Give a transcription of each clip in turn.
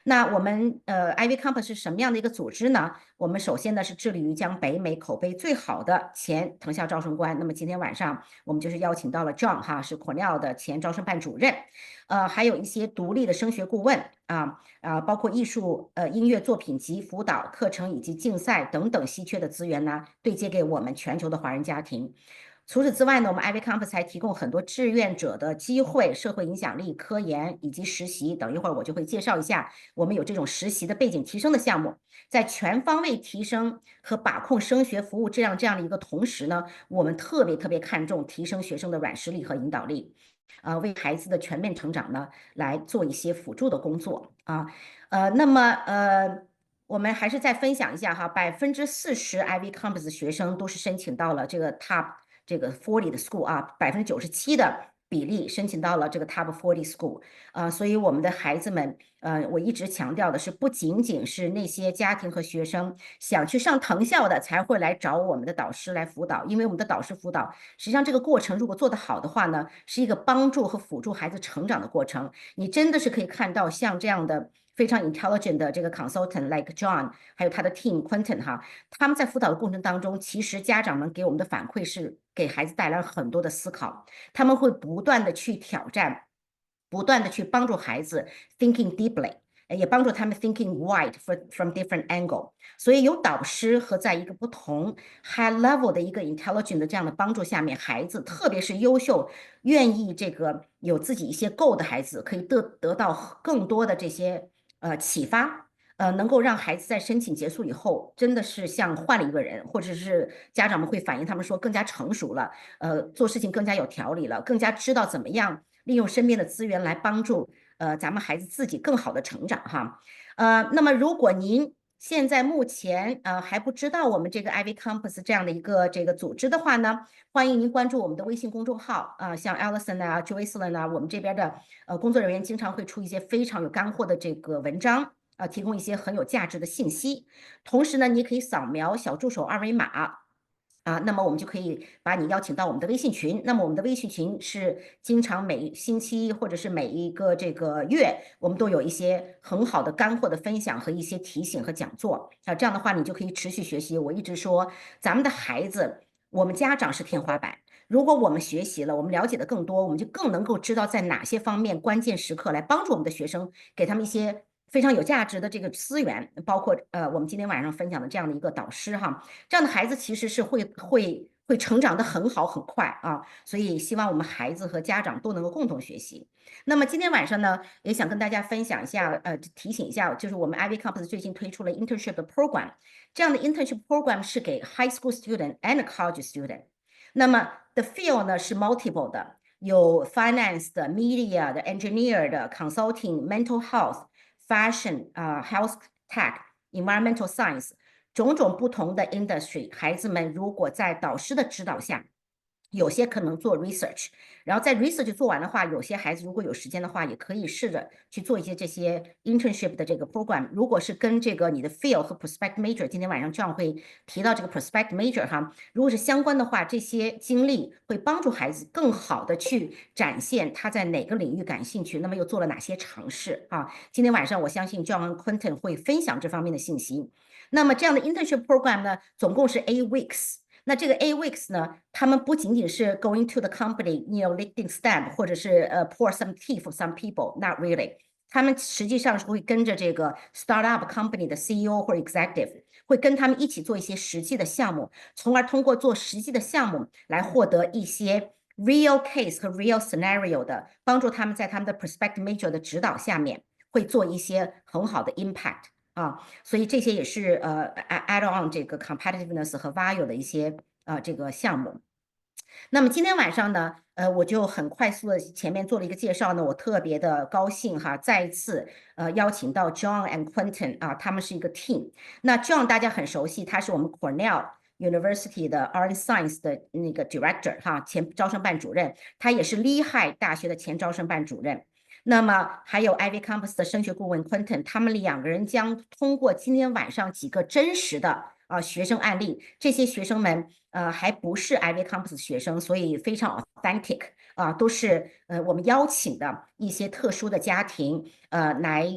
那我们IvyCompass 是什么样的一个组织呢？我们首先呢是致力于将北美口碑最好的前藤校招生官。那么今天晚上我们就是邀请到了 John 哈，是 Cornell 的前招生办主任，还有一些独立的升学顾问包括艺术音乐作品集辅导课程以及竞赛等等稀缺的资源呢，对接给我们全球的华人家庭。除此之外呢，我们 IvyCompass 还提供很多志愿者的机会、社会影响力、科研以及实习。等一会儿我就会介绍一下，我们有这种实习的背景提升的项目，在全方位提升和把控升学服务质量这样的一个同时呢，我们特别看重提升学生的软实力和引导力，为孩子的全面成长呢来做一些辅助的工作我们还是再分享一下哈，40%IvyCompass 学生都是申请到了这个 Top 这个40的 school97%的比例申请到了这个 Top 40 school 所以我们的孩子们我一直强调的是，不仅仅是那些家庭和学生想去上藤校的才会来找我们的导师来辅导，因为我们的导师辅导实际上这个过程如果做得好的话呢，是一个帮助和辅助孩子成长的过程。你真的是可以看到像这样的非常 intelligent 的这个 consultant like John， 还有他的 team Quenton 哈，他们在辅导的过程当中，其实家长们给我们的反馈是给孩子带来了很多的思考，他们会不断的去挑战，不断的去帮助孩子 thinking deeply， 也帮助他们 thinking wide from different angle。所以有导师和在一个不同 high level 的一个 intelligent 的这样的帮助下面，孩子特别是优秀、愿意这个有自己一些 goal 的孩子，可以得到更多的这些启发。能够让孩子在申请结束以后，真的是像换了一个人，或者是家长们会反映，他们说更加成熟了，做事情更加有条理了，更加知道怎么样利用身边的资源来帮助咱们孩子自己更好的成长哈。那么如果您现在目前还不知道我们这个 IvyCompass 这样的一个这个组织的话呢，欢迎您关注我们的微信公众号像 Allison Joycelyn 我们这边的工作人员经常会出一些非常有干货的这个文章。提供一些很有价值的信息。同时呢，你可以扫描小助手二维码那么我们就可以把你邀请到我们的微信群。那么我们的微信群是经常每星期或者是每一个这个月，我们都有一些很好的干货的分享和一些提醒和讲座这样的话你就可以持续学习。我一直说，咱们的孩子，我们家长是天花板。如果我们学习了，我们了解的更多，我们就更能够知道在哪些方面关键时刻来帮助我们的学生，给他们一些非常有价值的这个资源，包括我们今天晚上分享的这样的一个导师哈，这样的孩子其实是会成长的很好很快所以希望我们孩子和家长都能够共同学习。那么今天晚上呢，也想跟大家分享一下提醒一下，就是我们 IvyCompass 最近推出了 internship 的 program， 这样的 internship program 是给 high school student and college student。那么 the field 呢是 multiple 的，有 finance 的、media 的、engineer 的、consulting、mental health、fashion health tech、environmental science， 种种不同的 industry。孩子们如果在导师的指导下，有些可能做 research， 然后在 research 做完的话，有些孩子如果有时间的话，也可以试着去做一些这些 internship 的这个 program。如果是跟这个你的 field 和 prospect major， 今天晚上John会提到这个 prospect major 哈，如果是相关的话，这些经历会帮助孩子更好的去展现他在哪个领域感兴趣，那么又做了哪些尝试今天晚上我相信 John 和 Quenton 会分享这方面的信息。那么这样的 internship program 呢，总共是 8 weeks。那这个 8 weeks 呢，他们不仅仅是 going to the company，licking stamp， 或者是pour some tea for some people，not really。他们实际上是会跟着这个 startup company 的 CEO 或者 executive， 会跟他们一起做一些实际的项目，从而通过做实际的项目来获得一些 real case 和 real scenario 的帮助，他们在他们的 prospect major 的指导下面会做一些很好的 impact。所以这些也是add on 这个 competitiveness 和 value 的一些这个项目。那么今天晚上呢，我就很快速的前面做了一个介绍呢，我特别的高兴哈，再一次邀请到 John and Quenton 他们是一个 team。那 John 大家很熟悉，他是我们 Cornell University 的 Art Science 的那个 Director 前招生办主任，他也是 Lehigh 大学的前招生办主任。那么还有 IvyCompass 的升学顾问 Quenton， 他们两个人将通过今天晚上几个真实的学生案例，这些学生们还不是 IvyCompass 学生，所以非常 authentic 都是我们邀请的一些特殊的家庭，来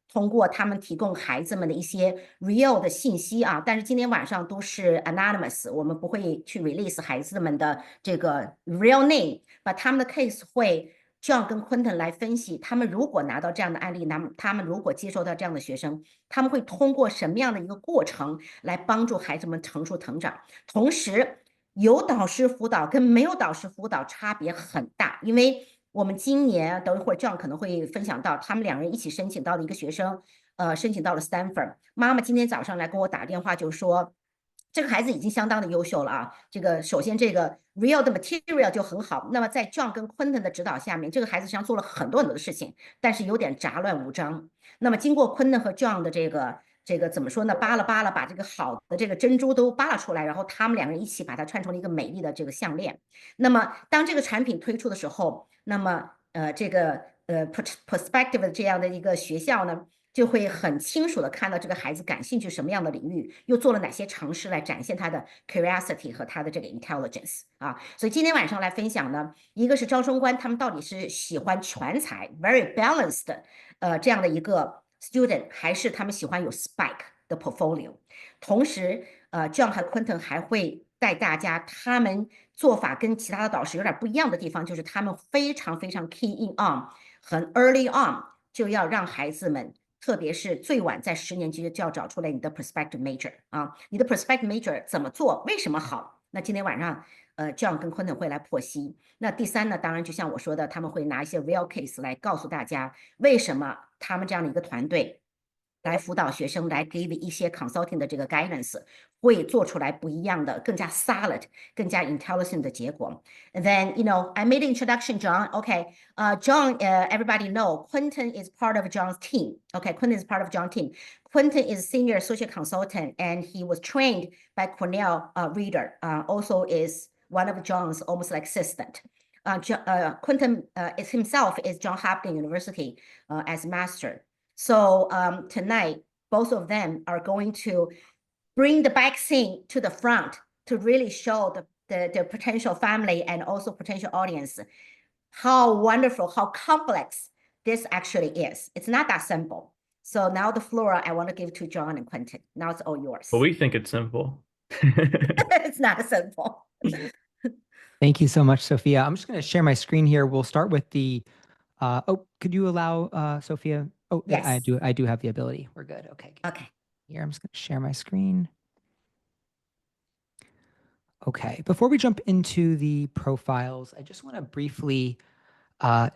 通过他们提供孩子们的一些 real 的信息啊，但是今天晚上都是 anonymous，我们不会去 release 孩子们的这个 real name，把他们的 case 会 John 跟 Quenton 来分析，他们如果拿到这样的案例，他们如果接收到这样的学生，他们会通过什么样的一个过程来帮助孩子们成熟成长？同时，有导师辅导跟没有导师辅导差别很大，因为我们今年等一会儿 John 可能会分享到，他们两人一起申请到的一个学生，申请到了 Stanford。妈妈今天早上来跟我打电话，就说这个孩子已经相当的优秀了啊。这个首先这个 real 的 material 就很好，那么在 John 跟 Quenton 的指导下面，这个孩子实际上做了很多很多的事情，但是有点杂乱无章。那么经过 Quenton 和 John 的这个怎么说呢？扒拉扒拉，把这个好的这个珍珠都扒拉出来，然后他们两个人一起把它串成了一个美丽的这个项链。那么当这个产品推出的时候，那么这个perspective 的这样的一个学校呢，就会很清楚的看到这个孩子感兴趣什么样的领域，又做了哪些尝试来展现他的 curiosity 和他的这个 intelligence 啊。所以今天晚上来分享呢，一个是招生官他们到底是喜欢全才 very balanced 这样的一个 student， 还是他们喜欢有 spike 的 portfolio。同时John 和 Quenton 还会带大家他们做法跟其他的导师有点不一样的地方，就是他们非常非常 key in on 很 early on 就要让孩子们，特别是最晚在10年级就要找出来你的 prospective major 啊，你的 prospective major 怎么做，为什么好？那今天晚上John 跟 Quenton 会来剖析。那第三呢，当然就像我说的，他们会拿一些 real case 来告诉大家为什么他们这样的一个团队来辅导学生，来给一些 consulting 的这个 guidance， 会做出来不一样的、更加 solid、更加 intelligent 的结果。And then, I made an introduction, John. Okay, John, everybody know Quenton is part of John's team. Okay, Quenton is part of John's team. Quenton is senior associate consultant, and he was trained by Cornell Reader. Also is one of John's almost like assistant. Quenton is himself is John Hopkins University as master. So tonight, both of them are going to bring the vaccine to the front to really show the potential family and also potential audience how wonderful, how complex this actually is. It's not that simple. So now the floor I want to give to John and Quenton. Now it's all yours. Well, we think it's simple. It's not simple. Thank you so much, Sophia. I'm just going to share my screen here. We'll start with the, could you allow Sophia? Oh, yes. I do have the ability. We're good. Okay. Okay. Here, I'm just going to share my screen. Okay. Before we jump into the profiles, I just want to briefly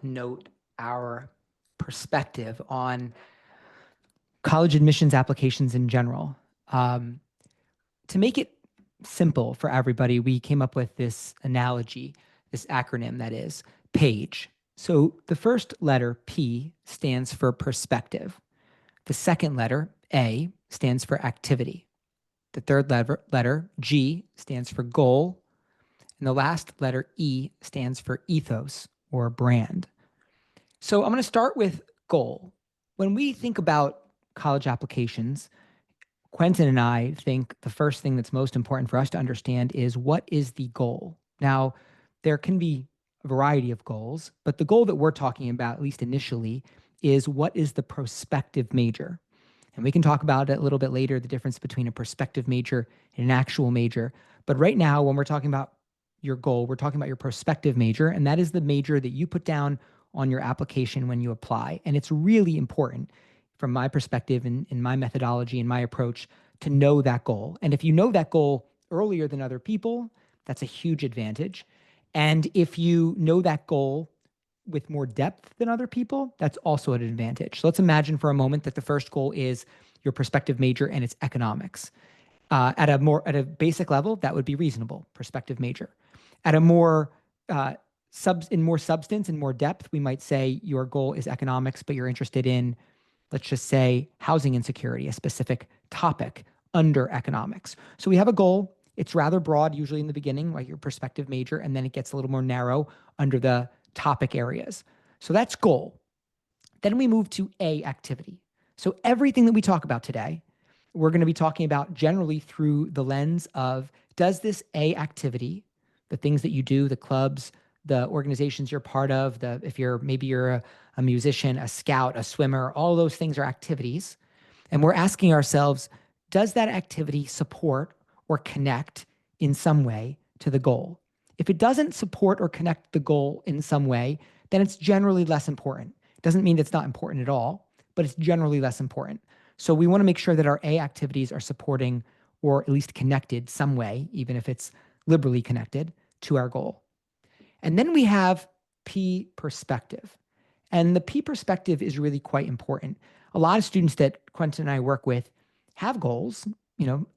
note our perspective on college admissions applications in general. To make it simple for everybody, we came up with this analogy, this acronym that is PAGE. So the first letter, P, stands for perspective. The second letter, A, stands for activity. The third letter, G, stands for goal. And the last letter, E, stands for ethos or brand. So I'm going to start with goal. When we think about college applications, Quenton and I think the first thing that's most important for us to understand is what is the goal? Now, there can be a variety of goals, but the goal that we're talking about, at least initially, is what is the prospective major? And we can talk about it a little bit later, the difference between a prospective major and an actual major. But right now, when we're talking about your goal, we're talking about your prospective major, and that is the major that you put down on your application when you apply. And it's really important from my perspective and in my methodology and my approach to know that goal. And if you know that goal earlier than other people, that's a huge advantage. And if you know that goal with more depth than other people, that's also an advantage. So let's imagine for a moment that the first goal is your prospective major and it's economics. At a basic level, that would be reasonable, prospective major. At a more in more substance and more depth, we might say your goal is economics, but you're interested in, let's just say, housing insecurity, a specific topic under economics. So we have a goal. It's rather broad, usually in the beginning, like your prospective major, and then it gets a little more narrow under the topic areas. So that's goal. Then we move to A, activity. So everything that we talk about today, we're going to be talking about generally through the lens of, does this A, activity, the things that you do, the clubs, the organizations you're part of, if maybe you're a musician, a scout, a swimmer, all those things are activities. And we're asking ourselves, does that activity support or connect in some way to the goal? If it doesn't support or connect the goal in some way, then it's generally less important. It doesn't mean it's not important at all, but it's generally less important. So we want to make sure that our A activities are supporting or at least connected some way, even if it's liberally connected to our goal. And then we have P perspective. And the P perspective is really quite important. A lot of students that Quenton and I work with have goals,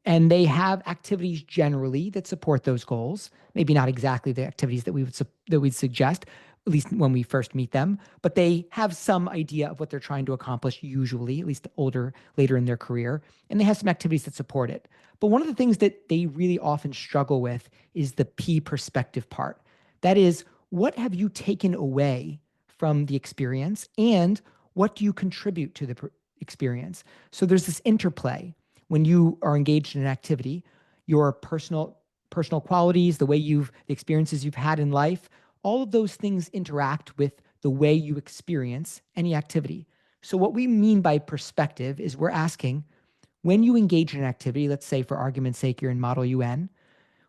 and they have activities generally that support those goals. Maybe not exactly the activities that we'd suggest, at least when we first meet them, but they have some idea of what they're trying to accomplish usually, at least later in their career, and they have some activities that support it. But one of the things that they really often struggle with is the P perspective part. That is, what have you taken away from the experience, and what do you contribute to the experience? So there's this interplay when you are engaged in an activity, your personal qualities, the experiences you've had in life, all of those things interact with the way you experience any activity. So what we mean by perspective is we're asking, when you engage in an activity, let's say for argument's sake, you're in Model UN.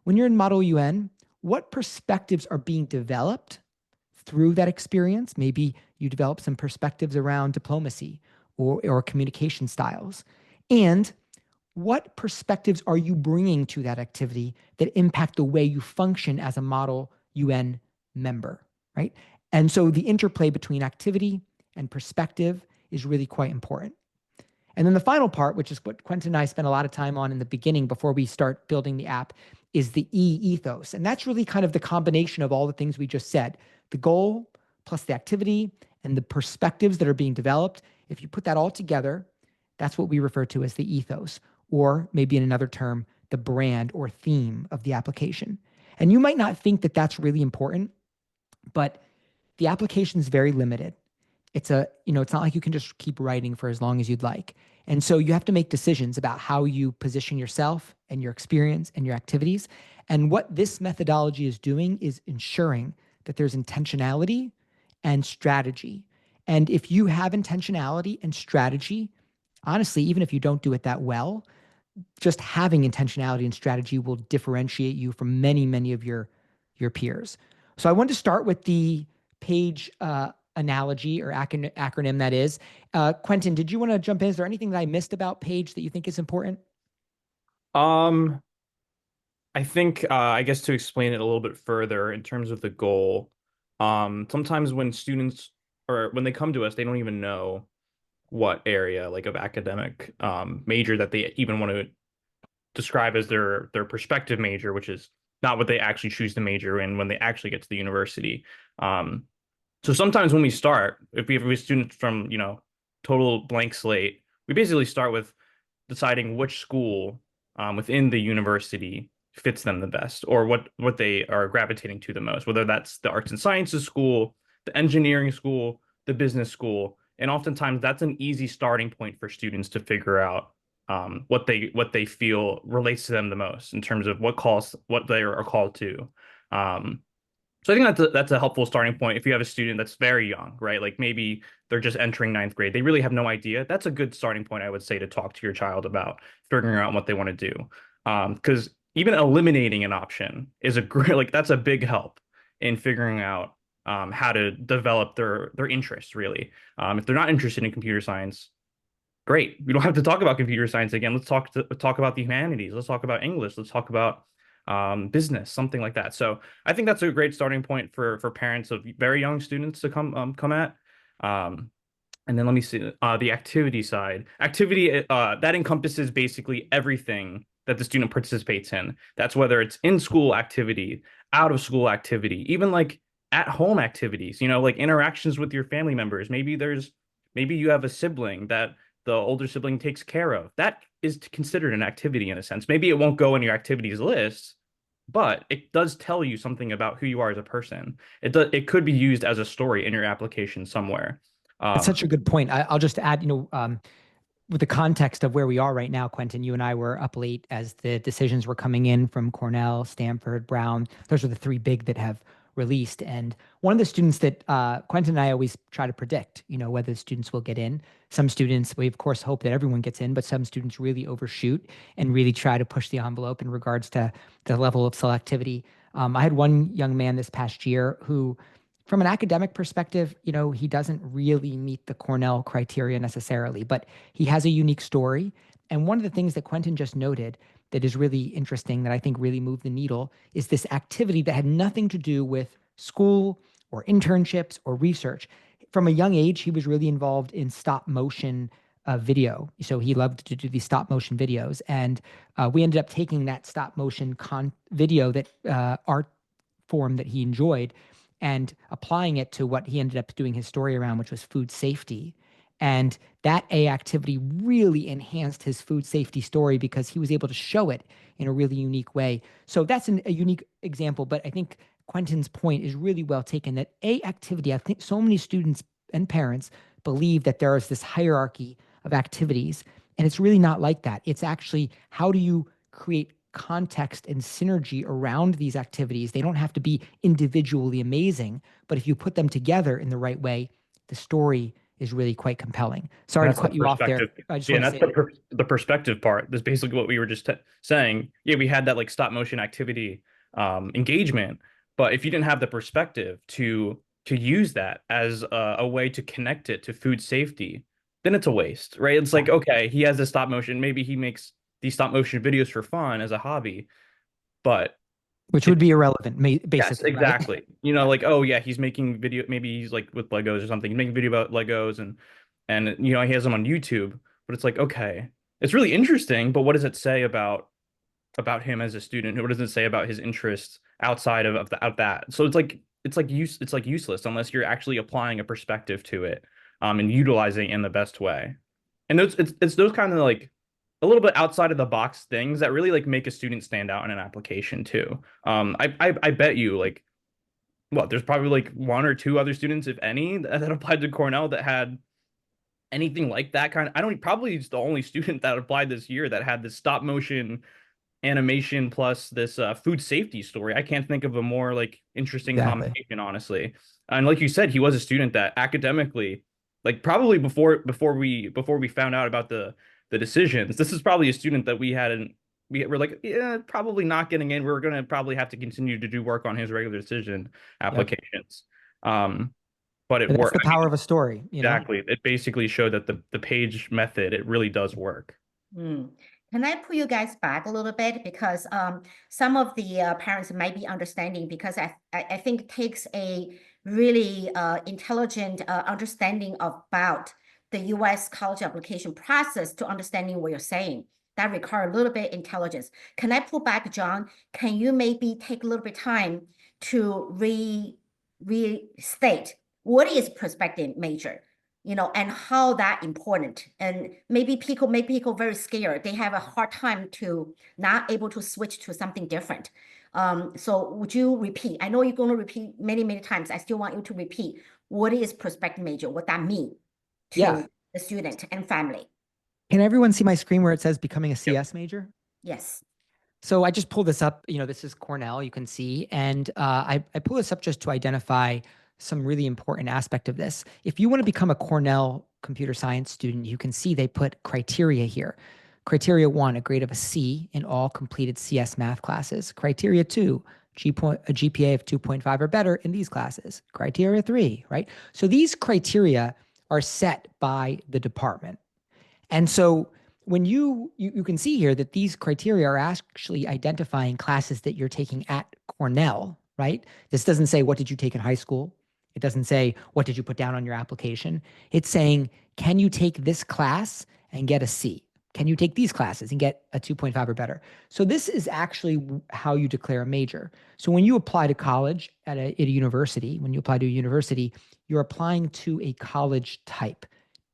When you're in Model UN, what perspectives are being developed through that experience? Maybe you develop some perspectives around diplomacy or communication styles. And what perspectives are you bringing to that activity that impact the way you function as a Model UN member, right? And so the interplay between activity and perspective is really quite important. And then the final part, which is what Quenton and I spent a lot of time on in the beginning before we start building the app, is the ethos. And that's really kind of the combination of all the things we just said, the goal plus the activity and the perspectives that are being developed. If you put that all together, that's what we refer to as the ethos, or maybe in another term, the brand or theme of the application. And you might not think that that's really important, but the application is very limited. It's not like you can just keep writing for as long as you'd like. And so you have to make decisions about how you position yourself and your experience and your activities. And what this methodology is doing is ensuring that there's intentionality and strategy. And if you have intentionality and strategy, honestly, even if you don't do it that well, just having intentionality and strategy will differentiate you from many, many of your peers. So I wanted to start with the page analogy or acronym that is. Quenton, did you want to jump in? Is there anything that I missed about page that you think is important? I think, I guess to explain it a little bit further in terms of the goal, sometimes when students or when they come to us, they don't even know what area like of academic major that they even want to describe as their prospective major, which is not what they actually choose to major in when they actually get to the university. So sometimes when we start, if we have a student from, total blank slate, we basically start with deciding which school within the university fits them the best, or what they are gravitating to the most, whether that's the arts and sciences school, the engineering school, the business school. And oftentimes that's an easy starting point for students to figure out what they feel relates to them the most in terms of what they are called to. So I think that's a helpful starting point if you have a student that's very young, right? Like maybe they're just entering ninth grade. They really have no idea. That's a good starting point, I would say, to talk to your child about figuring out what they want to do. Because even eliminating an option is that's a big help in figuring out how to develop their interests, really. If they're not interested in computer science, great. We don't have to talk about computer science again. Let's talk about the humanities. Let's talk about English. Let's talk about business, something like that. So I think that's a great starting point for parents of very young students to come at. And then let me see the activity side. Activity that encompasses basically everything that the student participates in. That's whether it's in school activity, out of school activity, even like at home activities, like interactions with your family members. Maybe you have a sibling that the older sibling takes care of. That is considered an activity in a sense. Maybe it won't go in your activities list, but it does tell you something about who you are as a person. It could be used as a story in your application somewhere. That's such a good point. I'll just add, with the context of where we are right now, Quenton, you and I were up late as the decisions were coming in from Cornell, Stanford, Brown. Those are the three big that have released. And one of the students that Quenton and I always try to predict, whether students will get in. Some students, we of course hope that everyone gets in, but some students really overshoot and really try to push the envelope in regards to the level of selectivity. I had one young man this past year who, from an academic perspective, he doesn't really meet the Cornell criteria necessarily, but he has a unique story. And one of the things that Quenton just noted that is really interesting, that I think really moved the needle, is this activity that had nothing to do with school or internships or research. From a young age, he was really involved in stop motion video. So he loved to do these stop motion videos. And we ended up taking that stop motion video, that art form that he enjoyed, and applying it to what he ended up doing his story around, which was food safety. And that activity really enhanced his food safety story because he was able to show it in a really unique way. So that's a unique example, but I think Quenton's point is really well taken, that activity, I think so many students and parents believe that there is this hierarchy of activities, and it's really not like that. It's actually, how do you create context and synergy around these activities? They don't have to be individually amazing, but if you put them together in the right way, the story is really quite compelling. Sorry to cut you off there. I just want to say the perspective part. That's basically what we were just saying. Yeah, we had that like stop motion activity engagement, but if you didn't have the perspective to use that as a way to connect it to food safety, then it's a waste, right? It's like, okay, he has this stop motion. Maybe he makes these stop motion videos for fun as a hobby, but which would be irrelevant, basically. Yes, exactly. Right? Like, oh yeah, he's making video. Maybe he's like with Legos or something. He's making a video about Legos, and he has them on YouTube. But it's like, okay, it's really interesting. But what does it say about him as a student? What does it say about his interests outside of that? So it's like useless unless you're actually applying a perspective to it, and utilizing it in the best way. And it's those kind of like a little bit outside of the box things that really like make a student stand out in an application too. I bet you like, there's probably like one or two other students, if any, that applied to Cornell that had anything like that kind of. Probably the only student that applied this year that had this stop motion animation plus this food safety story. I can't think of a more like interesting combination, honestly. And like you said, he was a student that academically, like probably before we found out about the decisions, this is probably a student that we were like, yeah, probably not getting in. We're going to probably have to continue to do work on his regular decision applications. Yep. But it worked. That's the power of a story. Exactly. It basically showed that the page method, it really does work. Can I pull you guys back a little bit? Because some of the parents might be understanding, because I think it takes a really intelligent understanding about the U.S. college application process to understanding what you're saying. That requires a little bit intelligence. Can I pull back, John? Can you maybe take a little bit time to restate what is prospective major, and how that important? And maybe people very scared. They have a hard time to not able to switch to something different. So would you repeat? I know you're going to repeat many, many times. I still want you to repeat what is prospective major, what that means to the student and family. Can everyone see my screen where it says becoming a CS major? Yes. So I just pulled this up. This is Cornell, you can see. And I pull this up just to identify some really important aspect of this. If you want to become a Cornell computer science student, you can see they put criteria here. Criteria 1, a grade of a C in all completed CS math classes. Criteria 2, a GPA of 2.5 or better in these classes. Criteria 3, right? So these criteria are set by the department. And so when you can see here that these criteria are actually identifying classes that you're taking at Cornell, right? This doesn't say, what did you take in high school? It doesn't say, what did you put down on your application? It's saying, can you take this class and get a C? Can you take these classes and get a 2.5 or better? So this is actually how you declare a major. So when you apply to college at a university, you're applying to a college type.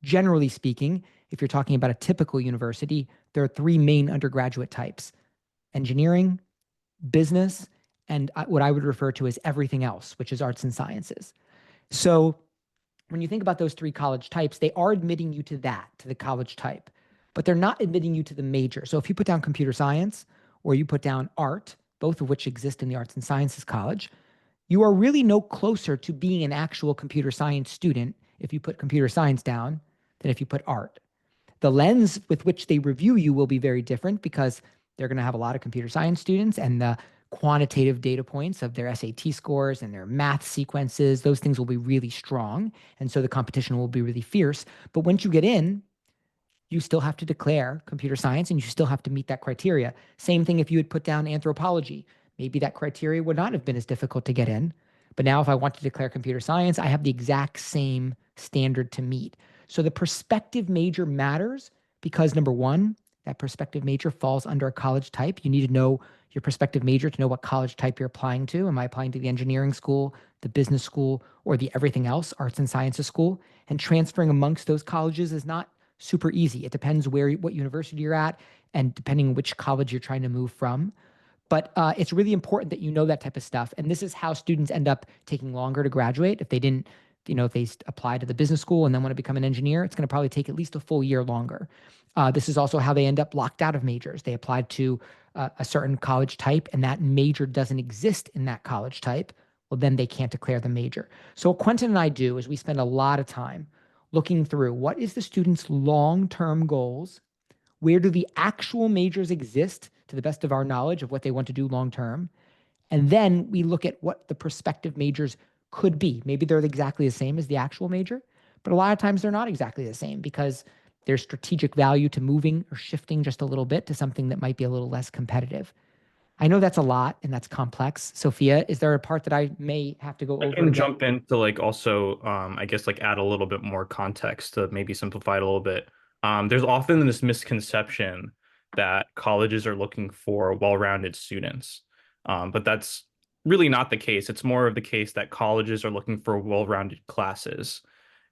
Generally speaking, if you're talking about a typical university, there are 3 main undergraduate types: engineering, business, and what I would refer to as everything else, which is arts and sciences. So when you think about those 3 college types, they are admitting you to the college type, but they're not admitting you to the major. So if you put down computer science or you put down art, both of which exist in the arts and sciences college, you are really no closer to being an actual computer science student if you put computer science down than if you put art. The lens with which they review you will be very different because they're going to have a lot of computer science students, and the quantitative data points of their SAT scores and their math sequences, those things will be really strong. And so the competition will be really fierce. But once you get in, you still have to declare computer science and you still have to meet that criteria. Same thing if you had put down anthropology. Maybe that criteria would not have been as difficult to get in. But now if I want to declare computer science, I have the exact same standard to meet. So the prospective major matters because, number one, that prospective major falls under a college type. You need to know your prospective major to know what college type you're applying to. Am I applying to the engineering school, the business school, or the everything else, arts and sciences school? And transferring amongst those colleges is not super easy. It depends what university you're at and depending on which college you're trying to move from. But it's really important that you know that type of stuff. And this is how students end up taking longer to graduate. If they didn't, if they apply to the business school and then want to become an engineer, it's going to probably take at least a full year longer. This is also how they end up locked out of majors. They applied to a certain college type and that major doesn't exist in that college type. Well, then they can't declare the major. So what Quenton and I do is we spend a lot of time looking through what is the student's long-term goals, where do the actual majors exist to the best of our knowledge of what they want to do long-term, and then we look at what the prospective majors could be. Maybe they're exactly the same as the actual major, but a lot of times they're not exactly the same because there's strategic value to moving or shifting just a little bit to something that might be a little less competitive. I know that's a lot and that's complex. Sophia, is there a part that I may have to go over? I can jump in to also, I guess add a little bit more context to maybe simplify it a little bit. There's often this misconception that colleges are looking for well-rounded students, but that's really not the case. It's more of the case that colleges are looking for well-rounded classes.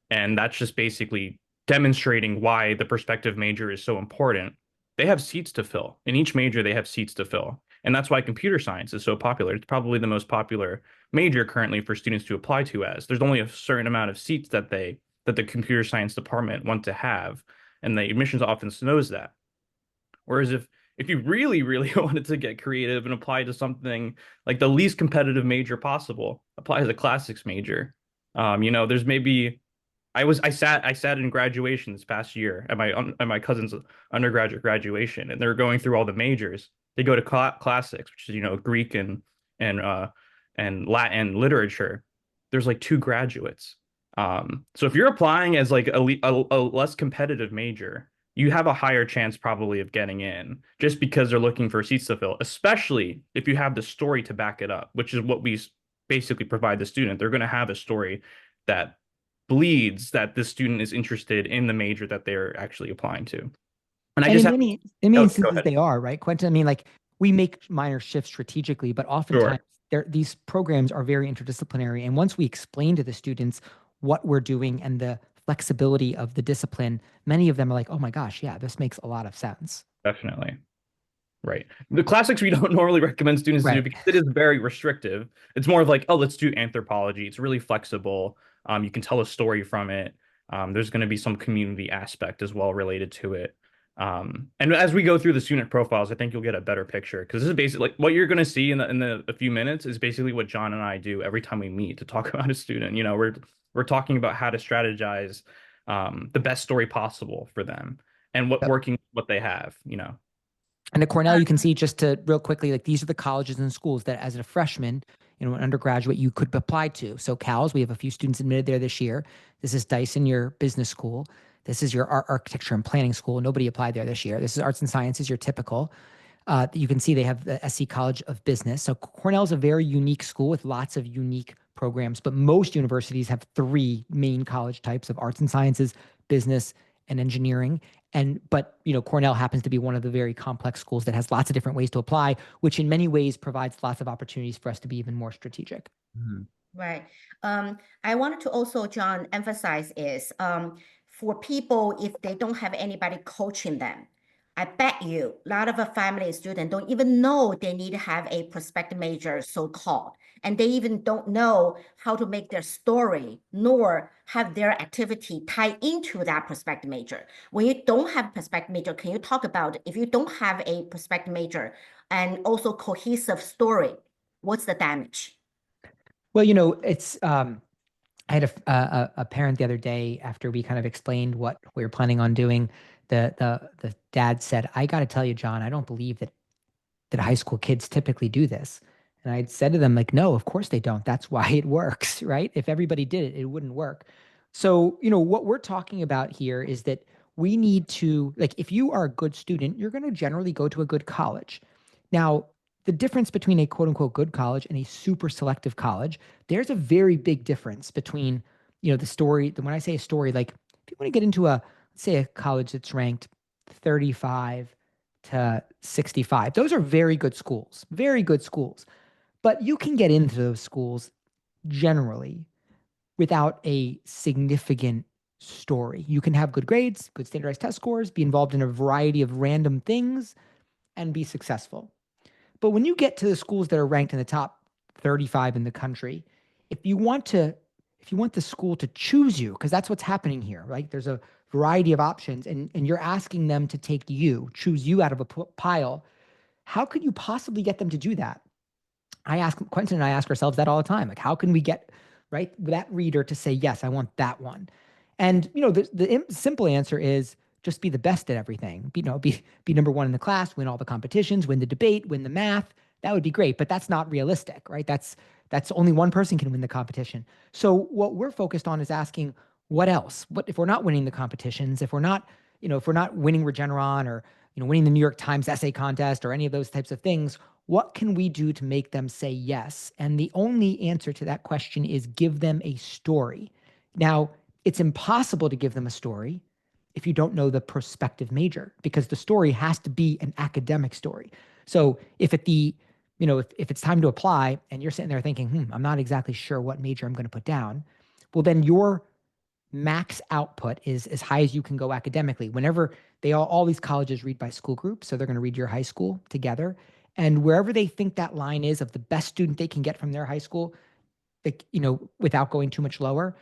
And that's just basically demonstrating why the prospective major is so important. They have seats to fill. In each major, they have seats to fill. And that's why computer science is so popular. It's probably the most popular major currently for students to apply to as. There's only a certain amount of seats that the computer science department want to have, and the admissions office knows that. Whereas if you really, really wanted to get creative and apply to something like the least competitive major possible, apply as a classics major. There's maybe I sat in graduation this past year at my cousin's undergraduate graduation, and they're going through all the majors. They go to classics, which is Greek and Latin literature. There's like 2 graduates. So if you're applying as like a less competitive major, you have a higher chance probably of getting in just because they're looking for seats to fill, especially if you have the story to back it up, which is what we basically provide the student. They're going to have a story that bleeds that this student is interested in the major that they're actually applying to. And I just in many instances they are, right, Quenton? I mean, like we make minor shifts strategically, but oftentimes these programs are very interdisciplinary. And once we explain to the students what we're doing and the flexibility of the discipline, many of them are like, oh my gosh, yeah, this makes a lot of sense. Definitely. Right. The classics we don't normally recommend students to do because it is very restrictive. It's more of like, oh, let's do anthropology. It's really flexible. You can tell a story from it. There's going to be some community aspect as well related to it. And as we go through the student profiles, I think you'll get a better picture because this is basically like what you're going to see in a few minutes is basically what John and I do every time we meet to talk about a student. We're talking about how to strategize the best story possible for them and what they have. And at Cornell, you can see just to real quickly, like these are the colleges and schools that as a freshman, an undergraduate, you could apply to. So CALS, we have a few students admitted there this year. This is Dyson, your business school. This is your architecture and planning school. Nobody applied there this year. This is arts and sciences, your typical. You can see they have the SC College of Business. So Cornell is a very unique school with lots of unique programs, but most universities have 3 main college types of arts and sciences, business, and engineering. But Cornell happens to be one of the very complex schools that has lots of different ways to apply, which in many ways provides lots of opportunities for us to be even more strategic. Mm-hmm. Right. I wanted to also, John, emphasize is for people, if they don't have anybody coaching them, I bet you a lot of family students don't even know they need to have a prospective major, so-called, and they even don't know how to make their story nor have their activity tie into that prospective major. When you don't have prospective major, can you talk about if you don't have a prospective major and also cohesive story, what's the damage? Well, you know, it's I had a parent the other day after we kind of explained what we were planning on doing. The dad said, "I got to tell you, John, I don't believe that high school kids typically do this." And I said to them, like, no, of course they don't. That's why it works, right? If everybody did it, it wouldn't work. So, you know, what we're talking about here is that we need to, like, if you are a good student, you're going to generally go to a good college. Now, the difference between a quote unquote good college and a super selective college, there's a very big difference between, you know, the story. When I say a story, like if you want to get into let's say a college that's ranked 35 to 65, those are very good schools, very good schools. But you can get into those schools generally without a significant story. You can have good grades, good standardized test scores, be involved in a variety of random things, and be successful. But when you get to the schools that are ranked in the top 35 in the country, if you want the school to choose you, because that's what's happening here, right? There's a variety of options, and you're asking them to choose you out of a pile. How could you possibly get them to do that? Quenton and I ask ourselves that all the time. Like, how can we get that reader to say, yes, I want that one? And, you know, the simple answer is just be the best at everything. Be number one in the class, win all the competitions, win the debate, win the math. That would be great, but that's not realistic, right? That's only one person can win the competition. So what we're focused on is asking, what else? What if we're not winning the competitions? If we're not winning Regeneron or, you know, winning the New York Times essay contest or any of those types of things, what can we do to make them say yes? And the only answer to that question is give them a story. Now, it's impossible to give them a story if you don't know the prospective major, because the story has to be an academic story. So if it's time to apply and you're sitting there thinking, I'm not exactly sure what major I'm going to put down, well, then your max output is as high as you can go academically. Whenever all these colleges read by school groups, so they're going to read your high school together. And wherever they think that line is of the best student they can get from their high school, without going too much lower,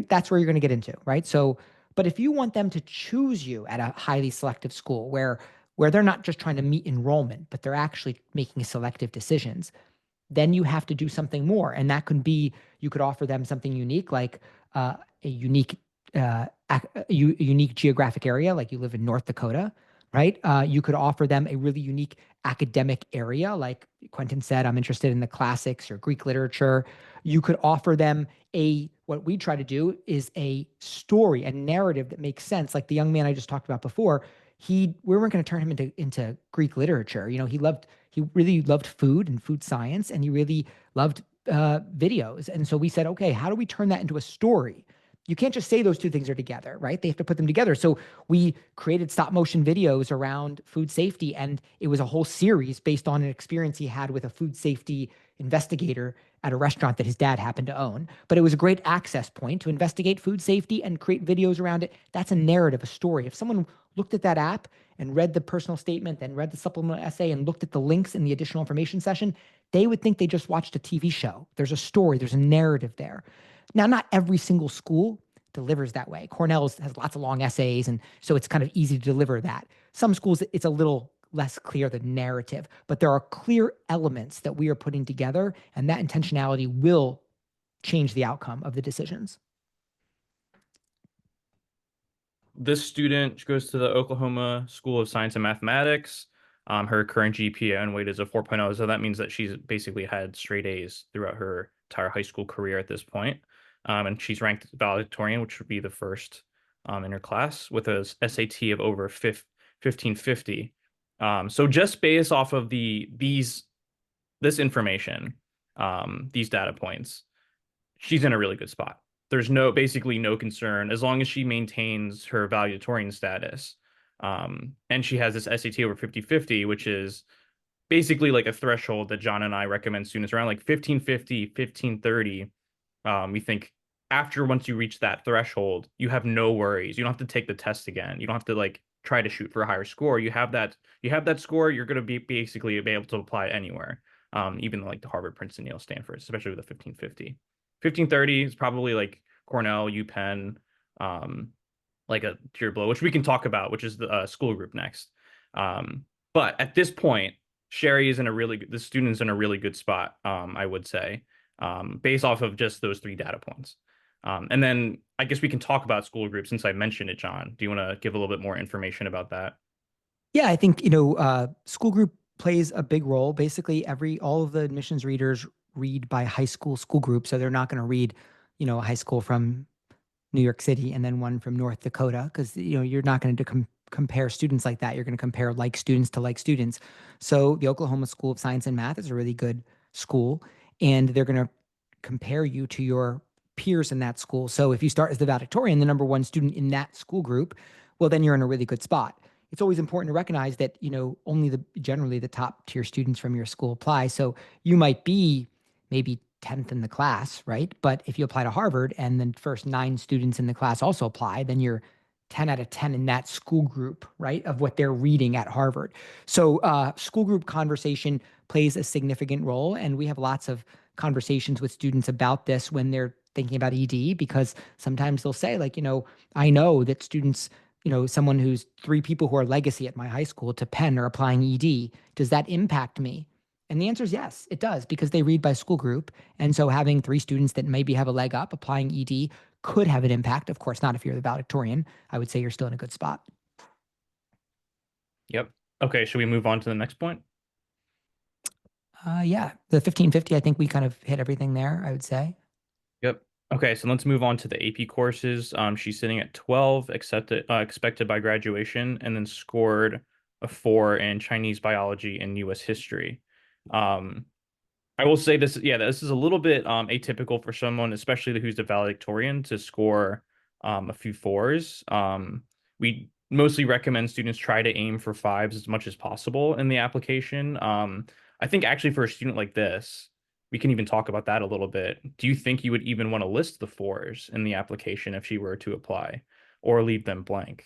that's where you're going to get into, right? So, but if you want them to choose you at a highly selective school where they're not just trying to meet enrollment, but they're actually making selective decisions, then you have to do something more. And that could be, you could offer them something unique, like a unique geographic area, like you live in North Dakota, right? You could offer them a really unique academic area, like Quenton said, I'm interested in the classics or Greek literature. You could offer them what we try to do is a story, a narrative that makes sense. Like the young man I just talked about before, we weren't going to turn him into Greek literature. You know, he really loved food and food science, and he really loved videos. And so we said, okay, how do we turn that into a story? You can't just say those two things are together, right? They have to put them together. So we created stop motion videos around food safety, and it was a whole series based on an experience he had with a food safety investigator at a restaurant that his dad happened to own. But it was a great access point to investigate food safety and create videos around it. That's a narrative, a story. If someone looked at that app and read the personal statement, then read the supplemental essay and looked at the links in the additional information session, they would think they just watched a TV show. There's a story, there's a narrative there. Now, not every single school delivers that way. Cornell has lots of long essays, and so it's kind of easy to deliver that. Some schools, it's a little less clear, the narrative, but there are clear elements that we are putting together, and that intentionality will change the outcome of the decisions. This student goes to the Oklahoma School of Science and Mathematics. Her current GPA and weight is a 4.0, so that means that she's basically had straight A's throughout her entire high school career at this point. And she's ranked valedictorian, which would be the first in her class, with a SAT of over 1550. So just based off of this information, these data points, she's in a really good spot. There's basically no concern as long as she maintains her valedictorian status. And she has this SAT over 5050, which is basically like a threshold that John and I recommend students around like 1550, 1530. We think once you reach that threshold, you have no worries. You don't have to take the test again. You don't have to like try to shoot for a higher score. You have that score, you're going to be basically able to apply anywhere. Even like the Harvard, Princeton, Yale, Stanford, especially with the 1550. 1530 is probably like Cornell, UPenn, like a tier below, which we can talk about, which is the school group next. But at this point, the student's in a really good spot, I would say. based off of just those 3 data points. And then I guess we can talk about school groups since I mentioned it, John. Do you want to give a little bit more information about that? Yeah, I think, school group plays a big role. Basically, all of the admissions readers read by high school group. So they're not going to read, a high school from New York City and then one from North Dakota, because, you're not going to compare students like that. You're going to compare like students to like students. So the Oklahoma School of Science and Math is a really good school, and they're going to compare you to your peers in that school. So if you start as the valedictorian, the number 1 student in that school group, well, then you're in a really good spot. It's always important to recognize that, only generally the top tier students from your school apply. So you might be maybe 10th in the class, right? But if you apply to Harvard and the first 9 students in the class also apply, then you're 10 out of 10 in that school group, right? Of what they're reading at Harvard. So school group conversation plays a significant role. And we have lots of conversations with students about this when they're thinking about ED, because sometimes they'll say like, I know that students, someone who's 3 people who are legacy at my high school to Penn are applying ED. Does that impact me? And the answer is yes, it does, because they read by school group. And so having 3 students that maybe have a leg up applying ED could have an impact. Of course, not if you're the valedictorian. I would say you're still in a good spot. Yep. Okay, should we move on to the next point? Yeah, the 1550, I think we kind of hit everything there, I would say. Yep. Okay, so let's move on to the AP courses. She's sitting at 12 expected by graduation, and then scored a 4 in Chinese biology and U.S. history. I will say this, yeah, this is a little bit atypical for someone, especially who's the valedictorian, to score a few 4s. We mostly recommend students try to aim for 5s as much as possible in the application. I think actually for a student like this, we can even talk about that a little bit. Do you think you would even want to list the 4s in the application if she were to apply, or leave them blank?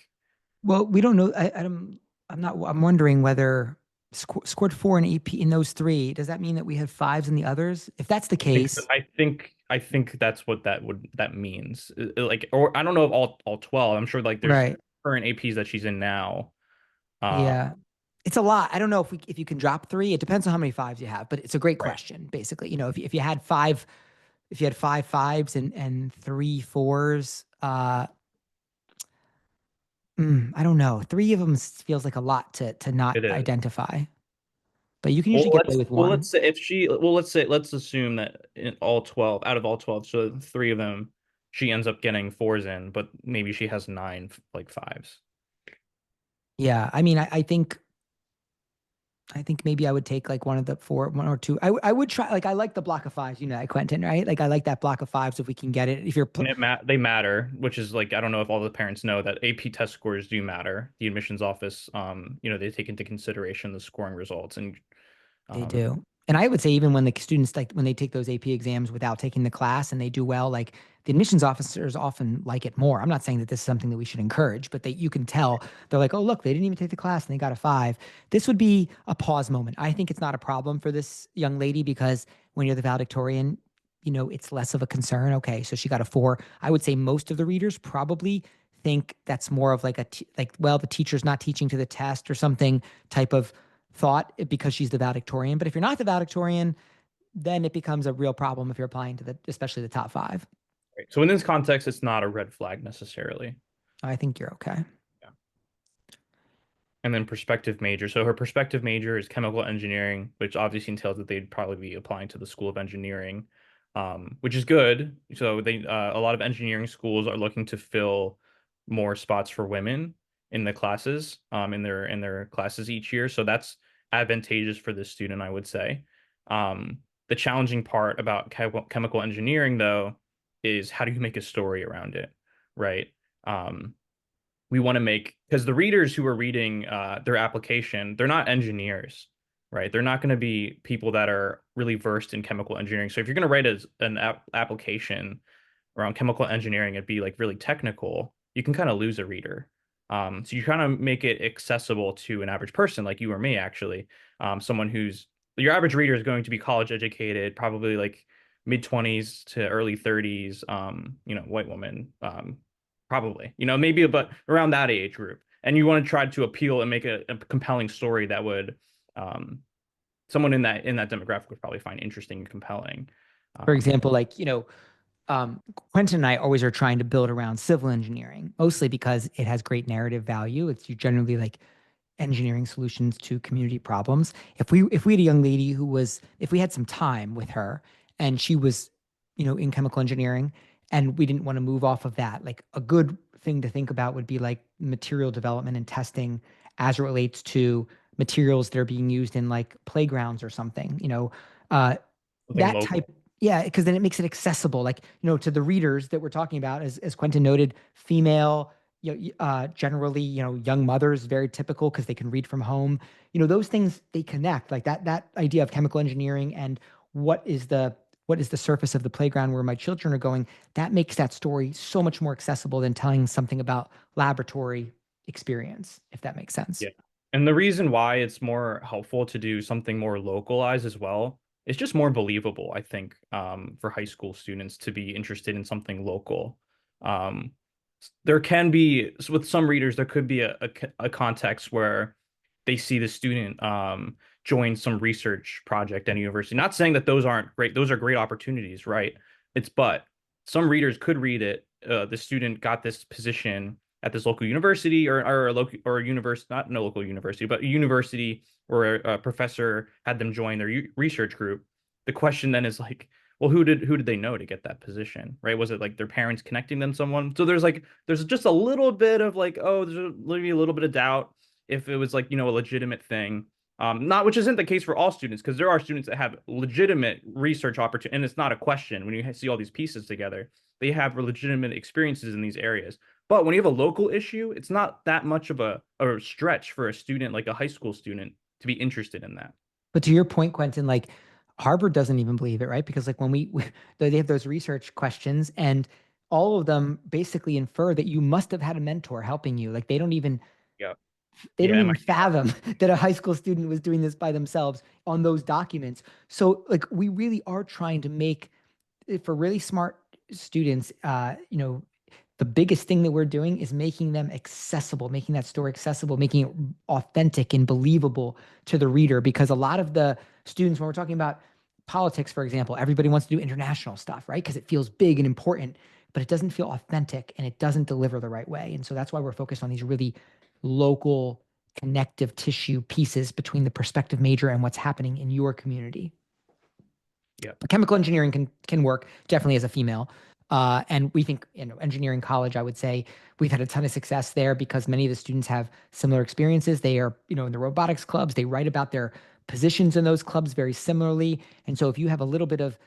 Well, we don't know. I'm wondering whether scored 4 in AP in those 3. Does that mean that we have 5s in the others? If that's the case, I think that's what that means. Like, or I don't know if all 12. I'm sure like there's right. current APs that she's in now. Yeah. It's a lot. I don't know if you can drop 3. It depends on how many 5s you have, but it's a great question. Basically, if you had 5 5s and 3 4s, I don't know. 3 of them feels like a lot to not It is. identify. But you can usually get away with 1. Let's assume that in all 12, out of all 12, so 3 of them, she ends up getting 4s in, but maybe she has 9 like 5s. Yeah, I mean, I think maybe I would take like one or 2. I would try, like, I like the block of 5s, Quenton, right? Like I like that block of 5s if we can get it. If you're they matter, which is like, I don't know if all the parents know that AP test scores do matter. The admissions office, they take into consideration the scoring results, and they do. And I would say even when the students, like when they take those AP exams without taking the class and they do well, like the admissions officers often like it more. I'm not saying that this is something that we should encourage, but you can tell they're like, oh, look, they didn't even take the class and they got a 5. This would be a pause moment. I think it's not a problem for this young lady, because when you're the valedictorian, it's less of a concern. Okay, so she got a 4. I would say most of the readers probably think that's more of like well, the teacher's not teaching to the test or something type of thought, because she's the valedictorian. But if you're not the valedictorian, then it becomes a real problem if you're applying to especially the top 5. Right. So in this context, it's not a red flag necessarily. I think you're okay. Yeah. And then prospective major. So her prospective major is chemical engineering, which obviously entails that they'd probably be applying to the School of Engineering, which is good. So a lot of engineering schools are looking to fill more spots for women in the classes, in their classes each year. So that's advantageous for this student, I would say. The challenging part about chemical engineering, though, is how do you make a story around it, right? We want to because the readers who are reading their application, they're not engineers, right? They're not going to be people that are really versed in chemical engineering. So if you're going to write an application around chemical engineering, it'd be like really technical, you can kind of lose a reader. So you're trying to make it accessible to an average person like you or me, actually. Someone who's your average reader is going to be college educated, probably like mid-20s to early 30s, white woman, probably, maybe but around that age group. And you want to try to appeal and make a compelling story that would someone in that demographic would probably find interesting and compelling. For example, like, Quenton and I always are trying to build around civil engineering, mostly because it has great narrative value. It's generally like engineering solutions to community problems. If we had a young lady if we had some time with her and she was, in chemical engineering and we didn't want to move off of that, like a good thing to think about would be like material development and testing as it relates to materials that are being used in like playgrounds or something, Something that local. type. Yeah, because then it makes it accessible, like, to the readers that we're talking about, as Quenton noted, female, generally, young mothers, very typical because they can read from home. Those things, they connect, like that idea of chemical engineering and what is the surface of the playground where my children are going. That makes that story so much more accessible than telling something about laboratory experience, if that makes sense. Yeah. And the reason why it's more helpful to do something more localized as well, it's just more believable, I think, for high school students to be interested in something local. There can be, with some readers, there could be a context where they see the student join some research project at a university. Not saying that those aren't great; those are great opportunities, right? But some readers could read it. The student got this position at this local university or a local or a university, not no local university, but a university where a professor had them join their research group. The question then is like, well, who did they know to get that position, right? Was it like their parents connecting them to someone? So there's just a little bit of like, oh, there's maybe a little bit of doubt if it was like, a legitimate thing. Not which isn't the case for all students, because there are students that have legitimate research opportunity, and it's not a question when you see all these pieces together. They have legitimate experiences in these areas. But when you have a local issue, it's not that much of a stretch for a student, like a high school student, to be interested in that. But to your point, Quenton, like Harvard doesn't even believe it, right? Because like when they have those research questions and all of them basically infer that you must have had a mentor helping you. Like they don't even Yeah. fathom that a high school student was doing this by themselves on those documents. So like we really are trying to make, for really smart students, the biggest thing that we're doing is making them accessible, making that story accessible, making it authentic and believable to the reader. Because a lot of the students, when we're talking about politics, for example, everybody wants to do international stuff, right? Because it feels big and important, but it doesn't feel authentic and it doesn't deliver the right way. And so that's why we're focused on these really local connective tissue pieces between the prospective major and what's happening in your community. Yeah. Chemical engineering can work definitely as a female. And we think, engineering college, I would say we've had a ton of success there because many of the students have similar experiences. They are, in the robotics clubs, they write about their positions in those clubs very similarly. And so if you have a little bit of,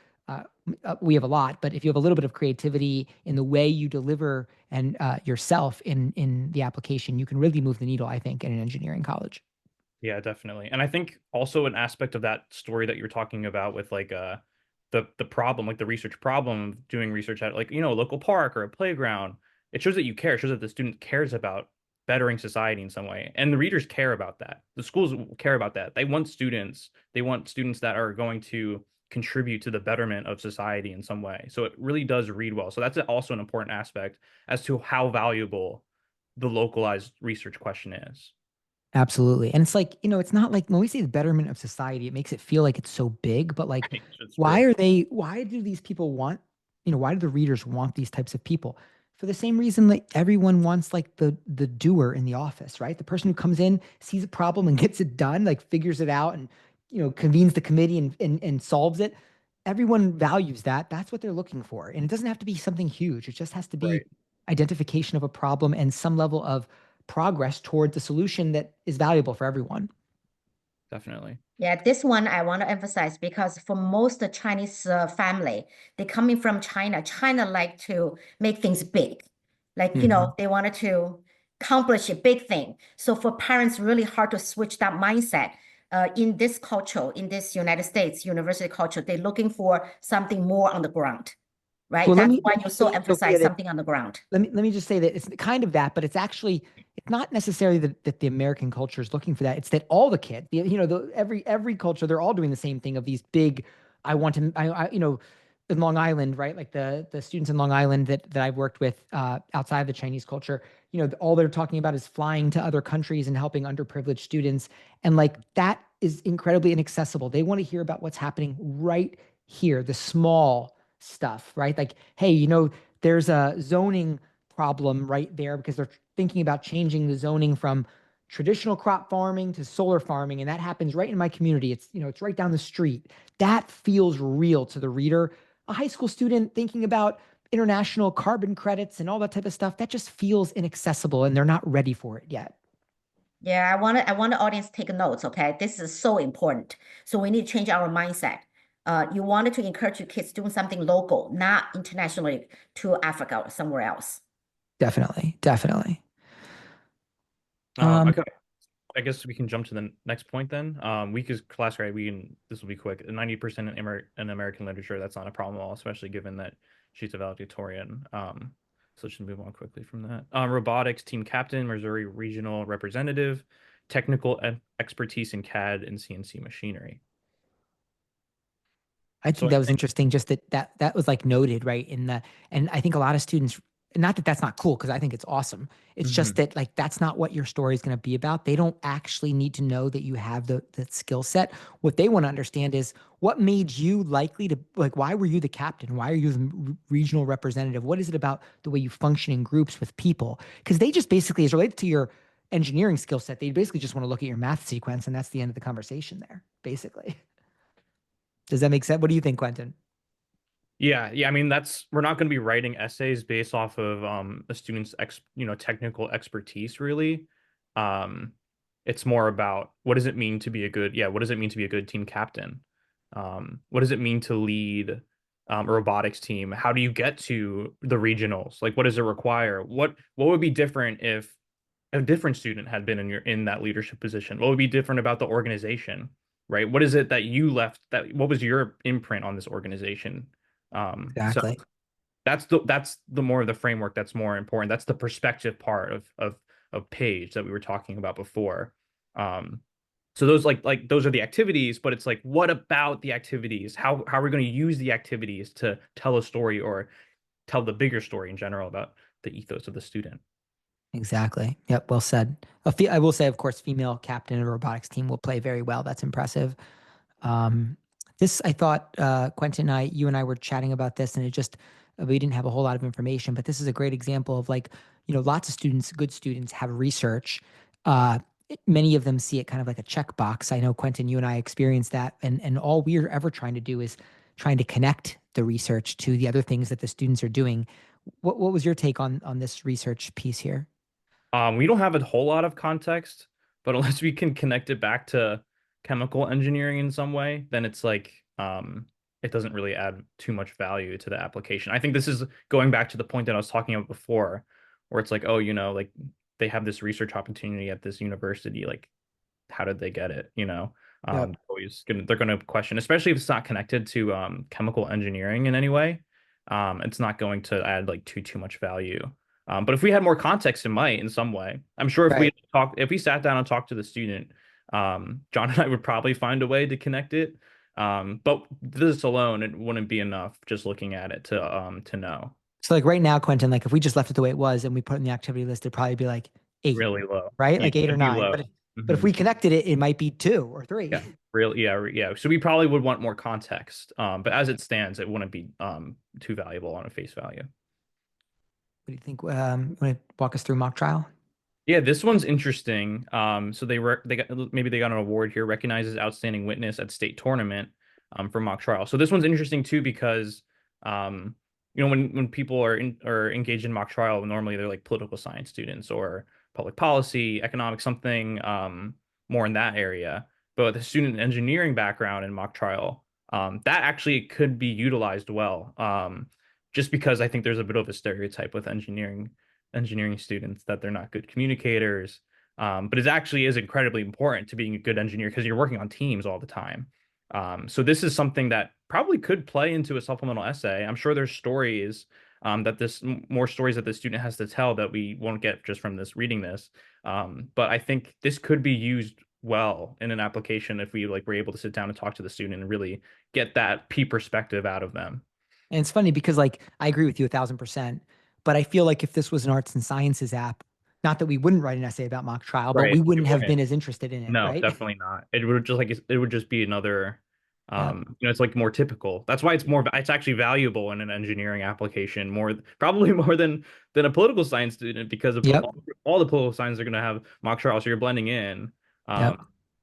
we have a lot, but if you have a little bit of creativity in the way you deliver and yourself in the application, you can really move the needle, I think, in an engineering college. Yeah, definitely. And I think also an aspect of that story that you're talking about with like the problem, like the research problem of doing research at like, a local park or a playground, it shows that you care. It shows that the student cares about bettering society in some way. And the readers care about that. The schools care about that. They want students that are going to contribute to the betterment of society in some way. So it really does read well. So that's also an important aspect as to how valuable the localized research question is. Absolutely. And it's like, it's not like when we say the betterment of society, it makes it feel like it's so big, but like, why do these people want, why do the readers want these types of people? For the same reason that everyone wants like the doer in the office, right? The person who comes in, sees a problem and gets it done, like figures it out and, convenes the committee and solves it. Everyone values that. That's what they're looking for. And it doesn't have to be something huge. It just has to be identification of a problem and some level of progress toward the solution that is valuable for everyone. Definitely. Yeah, this one I want to emphasize because for most Chinese family, they coming from China. China like to make things big, like they wanted to accomplish a big thing. So for parents, really hard to switch that mindset. In this culture, in this United States university culture, they're looking for something more on the ground, right? Well, That's why you so emphasize Sophia, something on the ground. Let me just say that it's kind of that, but it's not necessarily that the American culture is looking for that. It's that all the kids, every culture, they're all doing the same thing of these big, in Long Island, right? Like the students in Long Island that I've worked with outside of the Chinese culture, all they're talking about is flying to other countries and helping underprivileged students. And like that is incredibly inaccessible. They want to hear about what's happening right here, the small stuff, right? Like, hey, you know, there's a zoning problem right there because they're thinking about changing the zoning from traditional crop farming to solar farming, and that happens right in my community. It's, you know, it's right down the street. That feels real to the reader. A high school student thinking about international carbon credits and all that type of stuff, that just feels inaccessible and they're not ready for it yet. Yeah, I want the audience to take notes, okay? This is so important. So we need to change our mindset. You wanted to encourage your kids doing something local, not internationally to Africa or somewhere else. Definitely, definitely. Okay. I guess we can jump to the next point then. Weak as class grade, this will be quick. 90% in American literature, that's not a problem at all, especially given that she's a valedictorian. So should move on quickly from that. Robotics, team captain, Missouri regional representative, technical expertise in CAD and CNC machinery. I think that was interesting. Just that was like noted, right? And I think a lot of students, not that that's not cool, because I think it's awesome. It's just that like, that's not what your story is going to be about. They don't actually need to know that you have the skill set. What they want to understand is what made you likely to, like, why were you the captain? Why are you the regional representative? What is it about the way you function in groups with people? Because they just basically, as related to your engineering skill set, they basically just want to look at your math sequence, and that's the end of the conversation there, basically. Does that make sense? What do you think, Quenton? Yeah. I mean, we're not going to be writing essays based off of a student's technical expertise, really. It's more about what does it mean to be a good team captain? What does it mean to lead a robotics team? How do you get to the regionals? Like, what does it require? What would be different if a different student had been in that leadership position? What would be different about the organization? Right? What is it that you left? What was your imprint on this organization? Exactly. So that's the more of the framework that's more important. That's the perspective part of Page that we were talking about before. So those those are the activities, but it's like, what about the activities? How are we going to use the activities to tell a story or tell the bigger story in general about the ethos of the student? Exactly. Yep. Well said. I will say, of course, female captain of a robotics team will play very well. That's impressive. This, I thought, Quenton, you and I were chatting about this, and we didn't have a whole lot of information, but this is a great example of, like, you know, lots of students, good students, have research. Many of them see it kind of like a checkbox. I know, Quenton, you and I experienced that, and all we're ever trying to do is trying to connect the research to the other things that the students are doing. What was your take on this research piece here? We don't have a whole lot of context, but unless we can connect it back to chemical engineering in some way, then it's like it doesn't really add too much value to the application. I think this is going back to the point that I was talking about before, where it's like, oh, you know, like they have this research opportunity at this university, like how did they get it? You know, Yep. they're gonna question, especially if it's not connected to chemical engineering in any way. It's not going to add like too much value. But if we had more context, it might in some way. I'm sure if we sat down and talked to the student, John and I would probably find a way to connect it. But this alone, it wouldn't be enough just looking at it to know. So like right now, Quenton, like if we just left it the way it was and we put it in the activity list, it'd probably be like 8, Really low, right? Yeah, Like 8 or it'd be 9. low. But if we connected it, it might be 2 or 3. Yeah. So we probably would want more context. But as it stands, it wouldn't be too valuable on a face value. What do you think? Want to walk us through mock trial? Yeah, this one's interesting. So they got an award here, recognizes outstanding witness at state tournament for mock trial. So this one's interesting too because you know, when people are engaged in mock trial, normally they're like political science students or public policy, economics, something more in that area. But the student engineering background in mock trial, that actually could be utilized well. Just because I think there's a bit of a stereotype with engineering students that they're not good communicators. But it actually is incredibly important to being a good engineer because you're working on teams all the time. So this is something that probably could play into a supplemental essay. I'm sure there's stories more stories that the student has to tell that we won't get just from reading this. But I think this could be used well in an application if we were able to sit down and talk to the student and really get that P perspective out of them. And it's funny because I agree with you 1,000%, but I feel like if this was an arts and sciences app, not that we wouldn't write an essay about mock trial, but we wouldn't have been as interested in it. No, right? Definitely not. It would just be another Yeah. It's like more typical. That's why it's actually valuable in an engineering application probably more than a political science student, because Yep. all the political science are going to have mock trials, so you're blending in. Yep.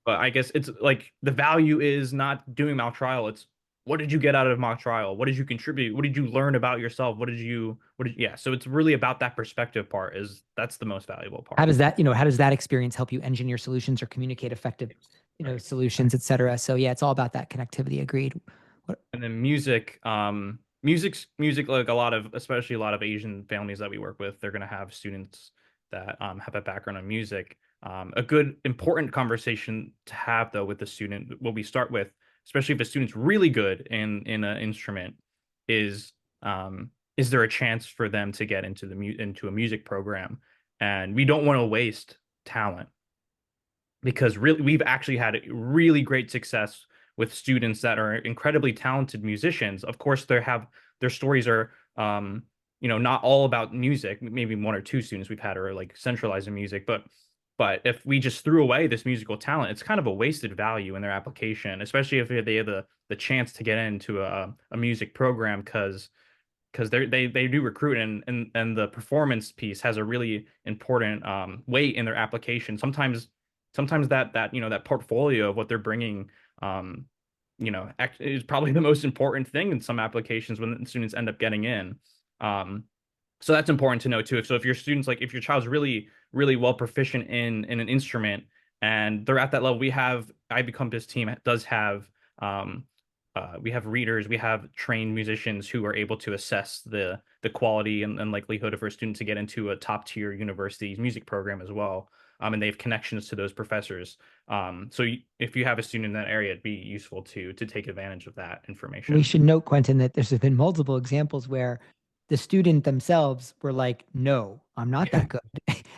But I guess it's like the value is not doing mock trial. It's what did you get out of mock trial? What did you contribute? What did you learn about yourself? Yeah. So it's really about that perspective part. That's the most valuable part. How does that experience help you engineer solutions or communicate effective, Right. solutions, et cetera? So yeah, it's all about that connectivity. Agreed. And then music, like especially a lot of Asian families that we work with, they're going to have students that have a background in music. A good important conversation to have though with the student, what we start with, especially if a student's really good in an instrument, is there a chance for them to get into a music program? And we don't want to waste talent, because really we've actually had really great success with students that are incredibly talented musicians. Of course, their stories are not all about music. Maybe one or two students we've had are like centralized in music, but if we just threw away this musical talent, it's kind of a wasted value in their application, especially if they have the chance to get into a music program, because they do recruit, and the performance piece has a really important weight in their application. Sometimes that portfolio of what they're bringing is probably the most important thing in some applications when students end up getting in. So that's important to know too. So if your child's really, really well proficient in an instrument and they're at that level, we have IvyCompass team does have we have readers, we have trained musicians who are able to assess the quality and likelihood of our student to get into a top tier university's music program as well. And they have connections to those professors. So if you have a student in that area, it'd be useful to take advantage of that information. We should note, Quenton, that there's been multiple examples where the student themselves were like, no, I'm not that good.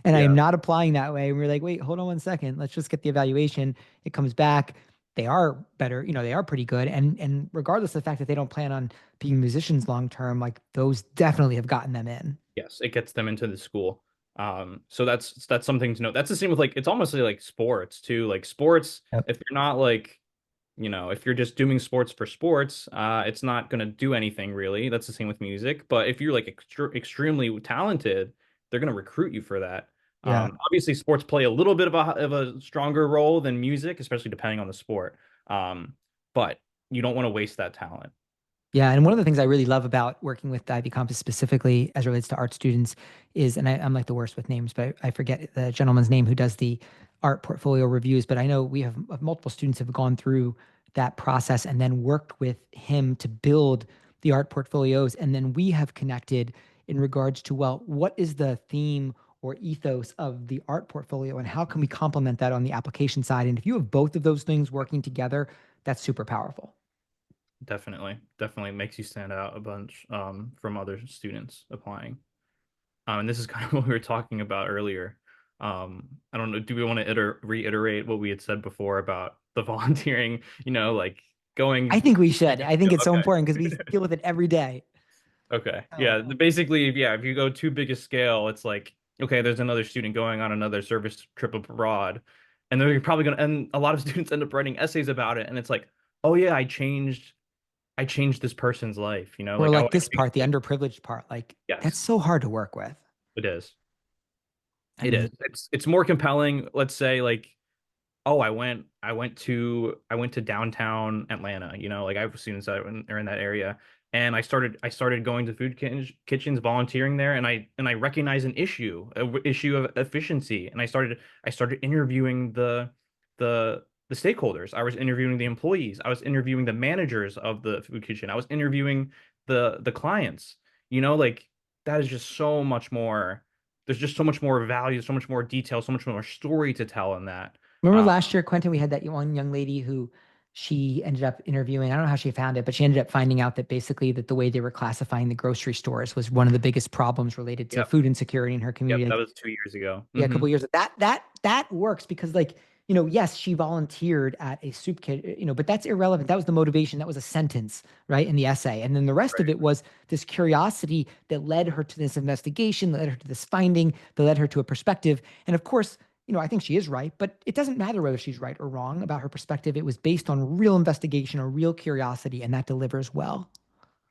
And I am not applying that way. And we're like, wait, hold on 1 second. Let's just get the evaluation. It comes back. They are better, they are pretty good. And regardless of the fact that they don't plan on being musicians long-term, like those definitely have gotten them in. Yes, it gets them into the school. So that's something to note. That's the same with it's almost like sports too. Like sports, if you're not if you're just doing sports for sports, it's not going to do anything really. That's the same with music. But if you're extremely talented, they're going to recruit you for that. Obviously, sports play a little bit of a stronger role than music, especially depending on the sport. But you don't want to waste that talent. Yeah, and one of the things I really love about working with IvyCompass specifically as it relates to art students is, and I'm like the worst with names, but I forget the gentleman's name who does the art portfolio reviews, but I know we have multiple students have gone through that process and then worked with him to build the art portfolios. And then we have connected in regards to, well, what is the theme or ethos of the art portfolio and how can we complement that on the application side? And if you have both of those things working together, that's super powerful. Definitely makes you stand out a bunch from other students applying. And this is kind of what we were talking about earlier. I don't know, do we want to reiterate what we had said before about the volunteering, going? I think we should. I think it's so important because we deal with it every day. Okay. Yeah. Basically, if you go too big a scale, it's like, okay, there's another student going on another service trip abroad, and they're probably and a lot of students end up writing essays about it. And it's like, oh yeah, I changed this person's life, Or this part, the underprivileged part, yes. That's so hard to work with. It is. It is. It's more compelling. Let's say oh, I went to downtown Atlanta, I have students that are in that area, and I started going to food kitchens, volunteering there, and I recognized an issue of efficiency, and I started interviewing the stakeholders. I was interviewing the employees. I was interviewing the managers of the food kitchen. I was interviewing the clients. That is just so much more. There's just so much more value, so much more detail, so much more story to tell in that. Remember last year, Quenton, we had that one young lady who she ended up interviewing. I don't know how she found it, but she ended up finding out that basically that the way they were classifying the grocery stores was one of the biggest problems related to food insecurity in her community. That was 2 years ago. Yeah, a couple of years. That works because yes, she volunteered at a soup kitchen, but that's irrelevant. That was the motivation. That was a sentence, right, in the essay. And then the rest of it was this curiosity that led her to this investigation, that led her to this finding, that led her to a perspective. And of course, I think she is right, but it doesn't matter whether she's right or wrong about her perspective. It was based on real investigation or real curiosity, and that delivers well.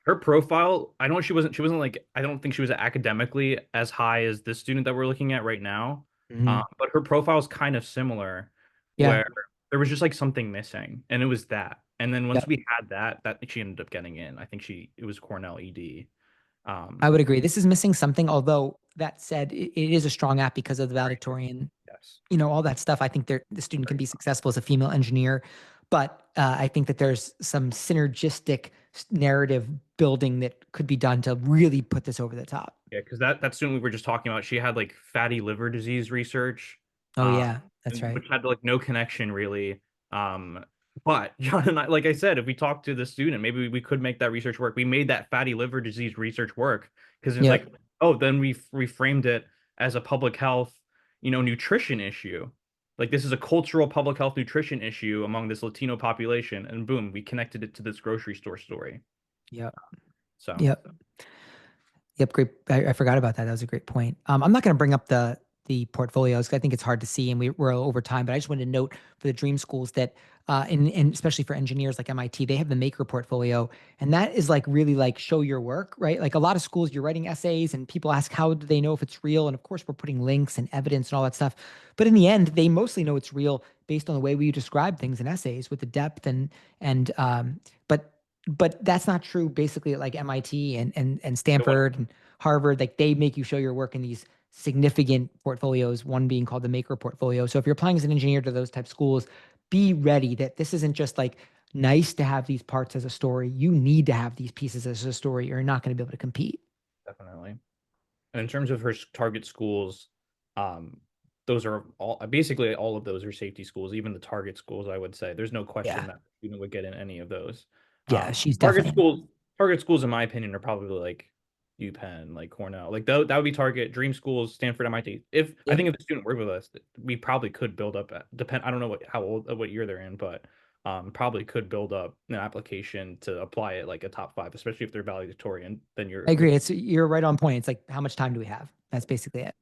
Her profile, I know she wasn't like, I don't think she was academically as high as this student that we're looking at right now. Mhm. But her profile is kind of similar, Yeah. where there was just like something missing, and it was that. And then once Yep. we had that she ended up getting in. I think it was Cornell ED. I would agree. This is missing something, although that said, it is a strong app because of the valedictorian, Yes. all that stuff. I think the student can be successful as a female engineer, but I think that there's some synergistic narrative building that could be done to really put this over the top. Yeah, because that student we were just talking about, she had like fatty liver disease research, Oh um, yeah, that's right. which had like no connection really. But John and I, like I said, if we talk to the student, maybe we could make that research work. We made that fatty liver disease research work because it's like, Yep. oh, then we framed it as a public health, nutrition issue. Like this is a cultural public health nutrition issue among this Latino population, and boom, we connected it to this grocery store story. Yep. So Yep. Yep. Great. I forgot about that. That was a great point. I'm not going to bring up the portfolios 'cause I think it's hard to see and we're over time, but I just wanted to note for the dream schools that, and especially for engineers like MIT, they have the maker portfolio. And that is like really like show your work, right? Like a lot of schools, you're writing essays and people ask, how do they know if it's real? And of course we're putting links and evidence and all that stuff. But in the end, they mostly know it's real based on the way we describe things in essays with the depth and but that's not true basically at like MIT and Stanford and Harvard. Like they make you show your work in these significant portfolios, one being called the maker portfolio. So if you're applying as an engineer to those type schools, be ready that this isn't just like nice to have these parts as a story. You need to have these pieces as a story, or you're not going to be able to compete. definitely. And in terms of her target schools, those are basically all of those are safety schools, even the target schools, I would say. There's no question Yeah. that the student would get in any of those. Yeah, she's Target definitely. schools, in my opinion, are probably like UPenn, like Cornell. Like that would be target dream schools, Stanford, MIT. I think if the student worked with us, we probably could build up I don't know what year they're in, but probably could build up an application to apply it like a top 5, especially if they're valedictorian. Then I agree. You're right on point. It's like, how much time do we have? That's basically it.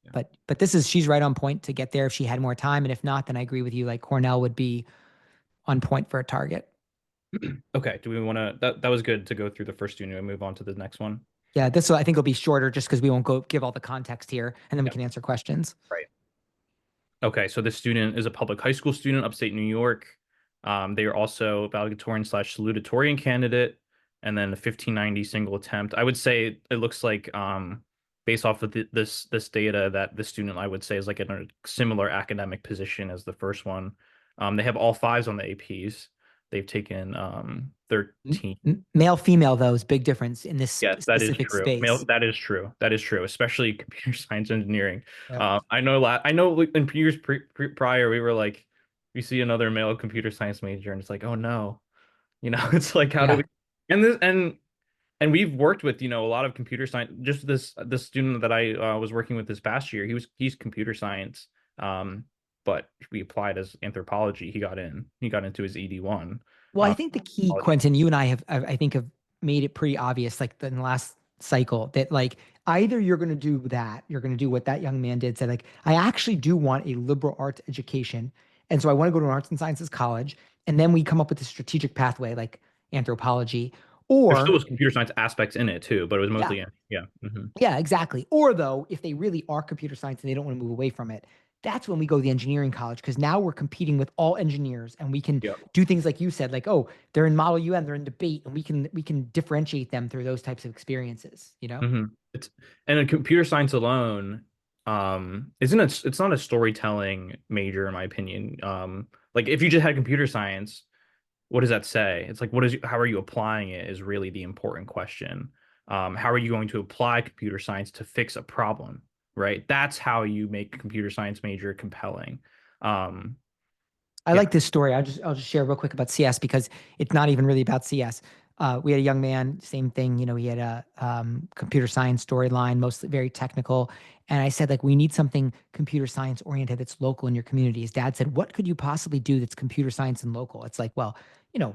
Yeah. But she's right on point to get there if she had more time. And if not, then I agree with you. Like Cornell would be on point for a target. Okay. Do we want to? That was good to go through the first student and move on to the next one. Yeah, this I think will be shorter just because we won't give all the context here, and then we Yeah. can answer questions. Right. Okay, so this student is a public high school student, upstate New York. They are also valedictorian / salutatorian candidate, and then a 1590 single attempt. I would say it looks like, based off of this data, that the student, I would say, is like in a similar academic position as the first one. They have all 5s on the APs. They've taken 13. Male, female, though, is big difference in this Yes, that is specific true. space. That is true. That is true, especially computer science engineering. Yeah. I know in years prior, we were like, we see another male computer science major, and it's like, oh no, it's like, how do we? And we've worked with, a lot of computer science. Just this student that I was working with this past year, he's computer science, but we applied as anthropology. He got into his ED1. Well, I think the key, Quenton, you and I have made it pretty obvious, like in the last cycle, that like either you're going to do that, you're going to do what that young man did, say like, I actually do want a liberal arts education, and so I want to go to an arts and sciences college, and then we come up with a strategic pathway like anthropology, or there still was computer science aspects in it too, but it was mostly yeah. Mm-hmm. Yeah, exactly. Or though, if they really are computer science and they don't want to move away from it, that's when we go to the engineering college, because now we're competing with all engineers and we can do things like you said, like, oh, they're in Model UN, they're in debate, and we can differentiate them through those types of experiences, Mm-hmm. And in computer science alone, it's not a storytelling major, in my opinion. Like if you just had computer science, what does that say? It's like, how are you applying it is really the important question. How are you going to apply computer science to fix a problem? Right? That's how you make a computer science major compelling. I like this story. I'll just share real quick about CS because it's not even really about CS. We had a young man, same thing. He had a computer science storyline, mostly very technical. And I said, like, we need something computer science oriented that's local in your community. His dad said, what could you possibly do that's computer science and local? It's like, well,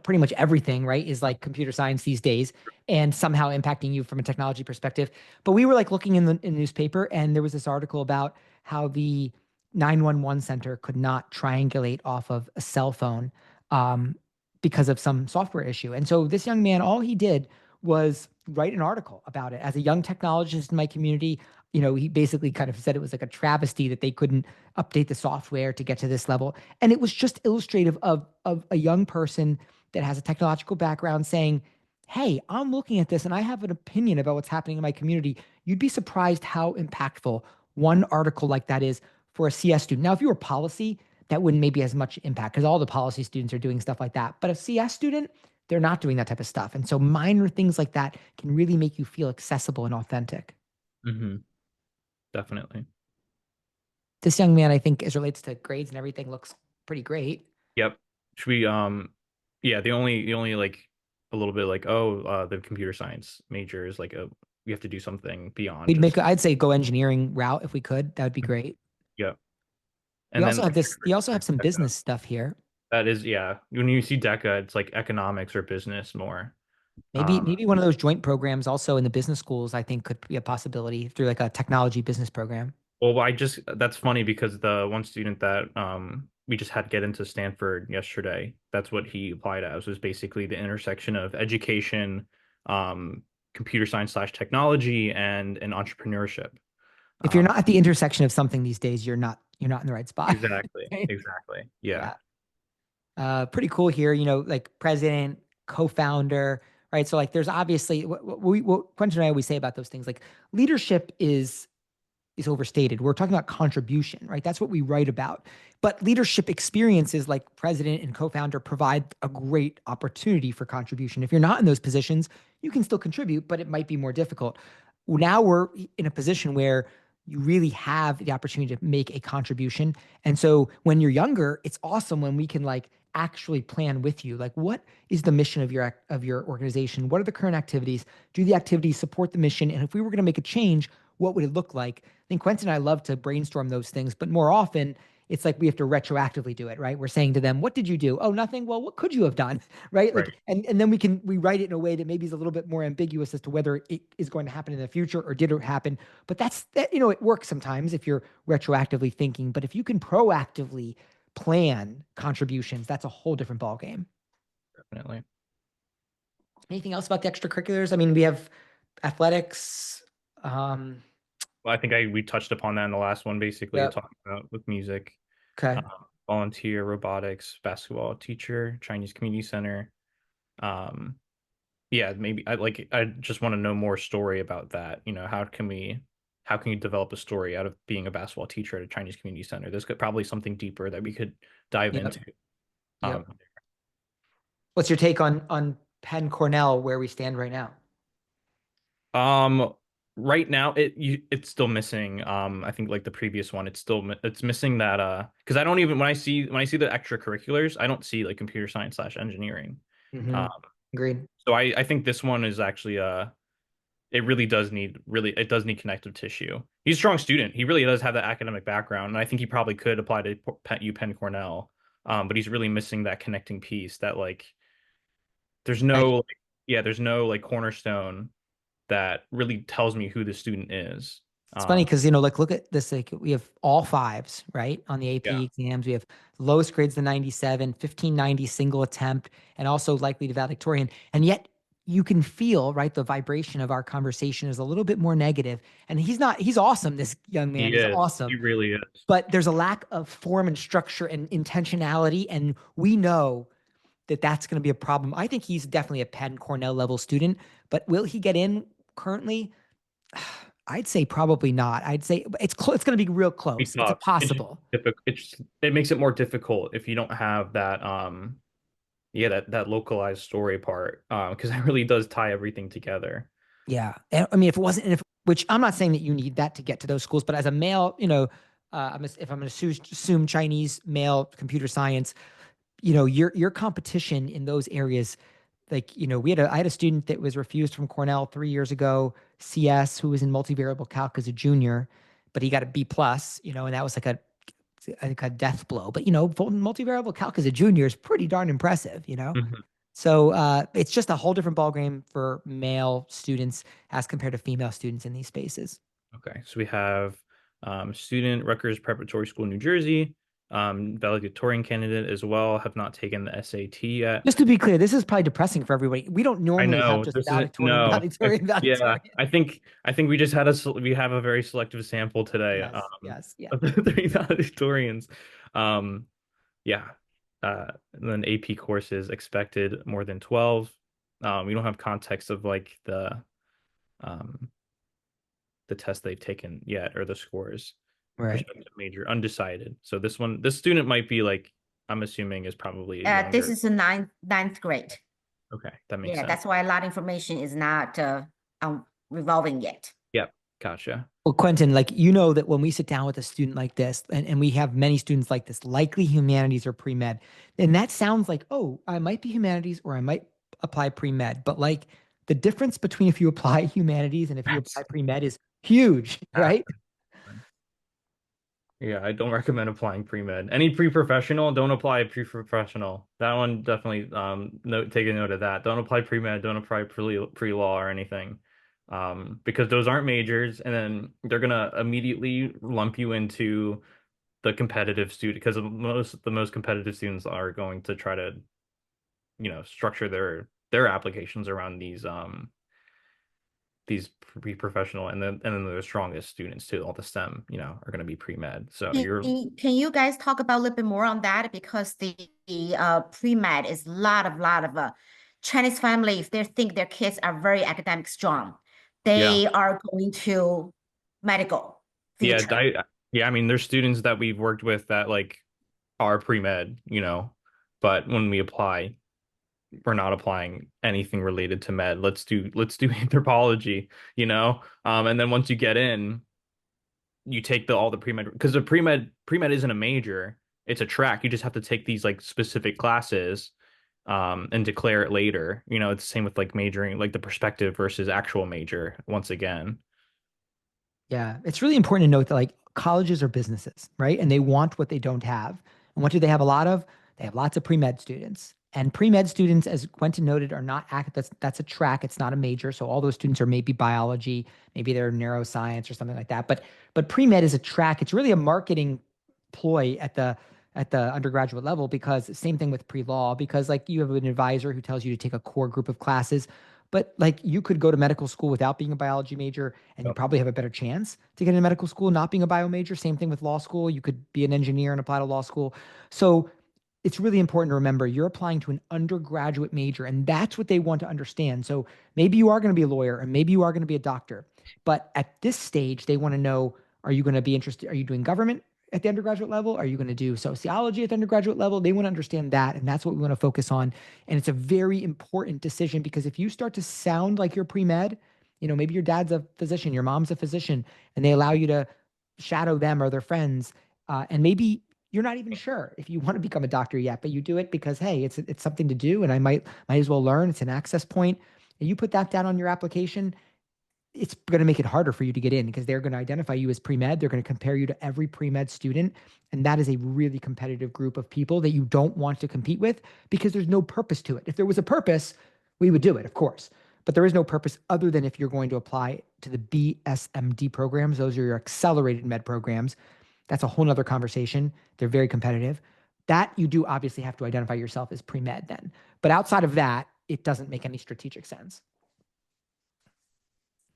pretty much everything, right, is like computer science these days and somehow impacting you from a technology perspective. But we were like looking in the newspaper, and there was this article about how the 911 center could not triangulate off of a cell phone because of some software issue. And so this young man, all he did was write an article about it. As a young technologist in my community, he basically kind of said it was like a travesty that they couldn't update the software to get to this level. And it was just illustrative of a young person that has a technological background saying, hey, I'm looking at this and I have an opinion about what's happening in my community. You'd be surprised how impactful one article like that is for a CS student. Now, if you were policy, that wouldn't maybe as much impact because all the policy students are doing stuff like that. But a CS student, they're not doing that type of stuff. And so minor things like that can really make you feel accessible and authentic. Mm-hmm. Definitely. This young man, I think, as relates to grades and everything, looks pretty great. Yep. Should we, yeah, the only like a little bit like, the computer science major is like we have to do something beyond. I'd say go engineering route if we could. That would be great. Yep. And you also have some business stuff here. That is, yeah. When you see DECA, it's like economics or business more. Maybe one of those joint programs also in the business schools, I think could be a possibility through like a technology business program. Well, that's funny because the one student that we just had get into Stanford yesterday, that's what he applied as, was basically the intersection of education, computer science / technology, and entrepreneurship. If you're not at the intersection of something these days, you're not in the right spot. Exactly. Exactly. Yeah. Pretty cool here, like president, co-founder, right? So like there's obviously what Quenton and I always say about those things, like leadership is overstated. We're talking about contribution, right? That's what we write about. But leadership experiences like president and co-founder provide a great opportunity for contribution. If you're not in those positions, you can still contribute, but it might be more difficult. Now we're in a position where you really have the opportunity to make a contribution. And so when you're younger, it's awesome when we can like actually plan with you. Like, what is the mission of your organization? What are the current activities? Do the activities support the mission? And if we were going to make a change, what would it look like? I think Quenton and I love to brainstorm those things, but more often it's like we have to retroactively do it, right? We're saying to them, what did you do? Oh, nothing. Well, what could you have done? Right. Like, and then we write it in a way that maybe is a little bit more ambiguous as to whether it is going to happen in the future or did it happen. But that, it works sometimes if you're retroactively thinking, but if you can proactively plan contributions, that's a whole different ballgame. Definitely. Anything else about the extracurriculars? I mean, we have athletics. Well, I think we touched upon that in the last one, basically talking about with music. Okay. Volunteer, robotics, basketball, teacher, Chinese community center. Yeah, maybe I just want to know more story about that. How can you develop a story out of being a basketball teacher at a Chinese community center? There's probably something deeper that we could dive into. What's your take on Penn Cornell, where we stand right now? Right now it's still missing. I think like the previous one, it's missing that because I don't even when I see the extracurriculars, I don't see like computer science / engineering. Agreed. So I think this one is actually it does need connective tissue. He's a strong student. He really does have that academic background, and I think he probably could apply to Penn Cornell. But he's really missing that connecting piece that like there's no like cornerstone that really tells me who the student is. It's funny because, like, look at this, like we have all fives, right? On the AP exams, we have lowest grades, the 97, 1590 single attempt, and also likely to valedictorian. And yet you can feel, right, the vibration of our conversation is a little bit more negative. And he's awesome, this young man. He's awesome. He really is. But there's a lack of form and structure and intentionality. And we know that that's going to be a problem. I think he's definitely a Penn Cornell level student, but will he get in currently? I'd say probably not. I'd say it's going to be real close. It's possible. It makes it more difficult if you don't have that that localized story part, because it really does tie everything together. Yeah. I mean, which I'm not saying that you need that to get to those schools, but as a male, if I'm going to assume Chinese male computer science, your competition in those areas, like, I had a student that was refused from Cornell 3 years ago, CS, who was in multivariable calc as a junior, but he got a B+, and that was like a death blow. But, multivariable calc as a junior is pretty darn impressive, Mm-hmm. So it's just a whole different ballgame for male students as compared to female students in these spaces. Okay. So we have Student, Rutgers Preparatory School, New Jersey. Valedictorian candidate as well, have not taken the SAT yet. Just to be clear, this is probably depressing for everybody. We don't I normally have know just this is valedictorian, no. valedictorian, Yeah, valedictorian. I think we just we have a very selective sample today. Yes, yeah. Of the 3 valedictorians. Yeah. And then AP courses expected more than 12. We don't have context of like the test they've taken yet or the scores. Right. Prospective major undecided. So this student might be like, I'm assuming is probably This younger. is the ninth grade. Okay, that makes Yeah, sense. that's why a lot of information is not revolving yet. Yep, gotcha. Well, Quenton, like, you know that when we sit down with a student like this, and we have many students like this, likely humanities or pre-med, and that sounds like, oh, I might be humanities or I might apply pre-med, but like the difference between if you apply humanities and if you apply pre-med is huge, right? Yeah, I don't recommend applying pre-med. Any pre-professional, don't apply pre-professional. That one definitely take a note of that. Don't apply pre-med, don't apply pre-law or anything. Because those aren't majors, and then they're gonna immediately lump you into the competitive student, because the most competitive students are going to try to, structure their applications around these pre-professional, and then the strongest students too, all the STEM, are going to be pre-med. So can you guys talk about a little bit more on that? Because the pre-med is a lot of Chinese family, if they think their kids are very academic strong, they are going to medical future. I mean, there's students that we've worked with that like are pre-med, but when we apply, we're not applying anything related to med. Let's do anthropology, and then once you get in, you take all the pre-med, because the pre-med isn't a major, it's a track. You just have to take these like specific classes and declare it later. It's the same with like majoring, like the perspective versus actual major once again. Yeah, it's really important to note that like colleges are businesses, right? And they want what they don't have. And what do they have a lot of? They have lots of pre-med students. And pre-med students, as Quenton noted, are not that's a track. It's not a major. So all those students are maybe biology, maybe they're neuroscience or something like that. But pre-med is a track. It's really a marketing ploy at the undergraduate level, because same thing with pre-law, because like you have an advisor who tells you to take a core group of classes, but like you could go to medical school without being a biology major, and you probably have a better chance to get into medical school not being a bio major. Same thing with law school. You could be an engineer and apply to law school. So it's really important to remember you're applying to an undergraduate major, and that's what they want to understand. So maybe you are going to be a lawyer, and maybe you are going to be a doctor, but at this stage, they want to know, are you going to be interested? Are you doing government at the undergraduate level? Are you going to do sociology at the undergraduate level? They want to understand that, and that's what we want to focus on. And it's a very important decision, because if you start to sound like you're pre-med, maybe your dad's a physician, your mom's a physician, and they allow you to shadow them or their friends, and maybe you're not even sure if you want to become a doctor yet, but you do it because, hey, it's something to do, and I might as well learn. It's an access point. And you put that down on your application, it's going to make it harder for you to get in, because they're going to identify you as pre-med. They're going to compare you to every pre-med student. And that is a really competitive group of people that you don't want to compete with, because there's no purpose to it. If there was a purpose, we would do it, of course. But there is no purpose other than if you're going to apply to the BSMD programs. Those are your accelerated med programs. That's a whole nother conversation. They're very competitive. That you do obviously have to identify yourself as pre-med then. But outside of that, it doesn't make any strategic sense.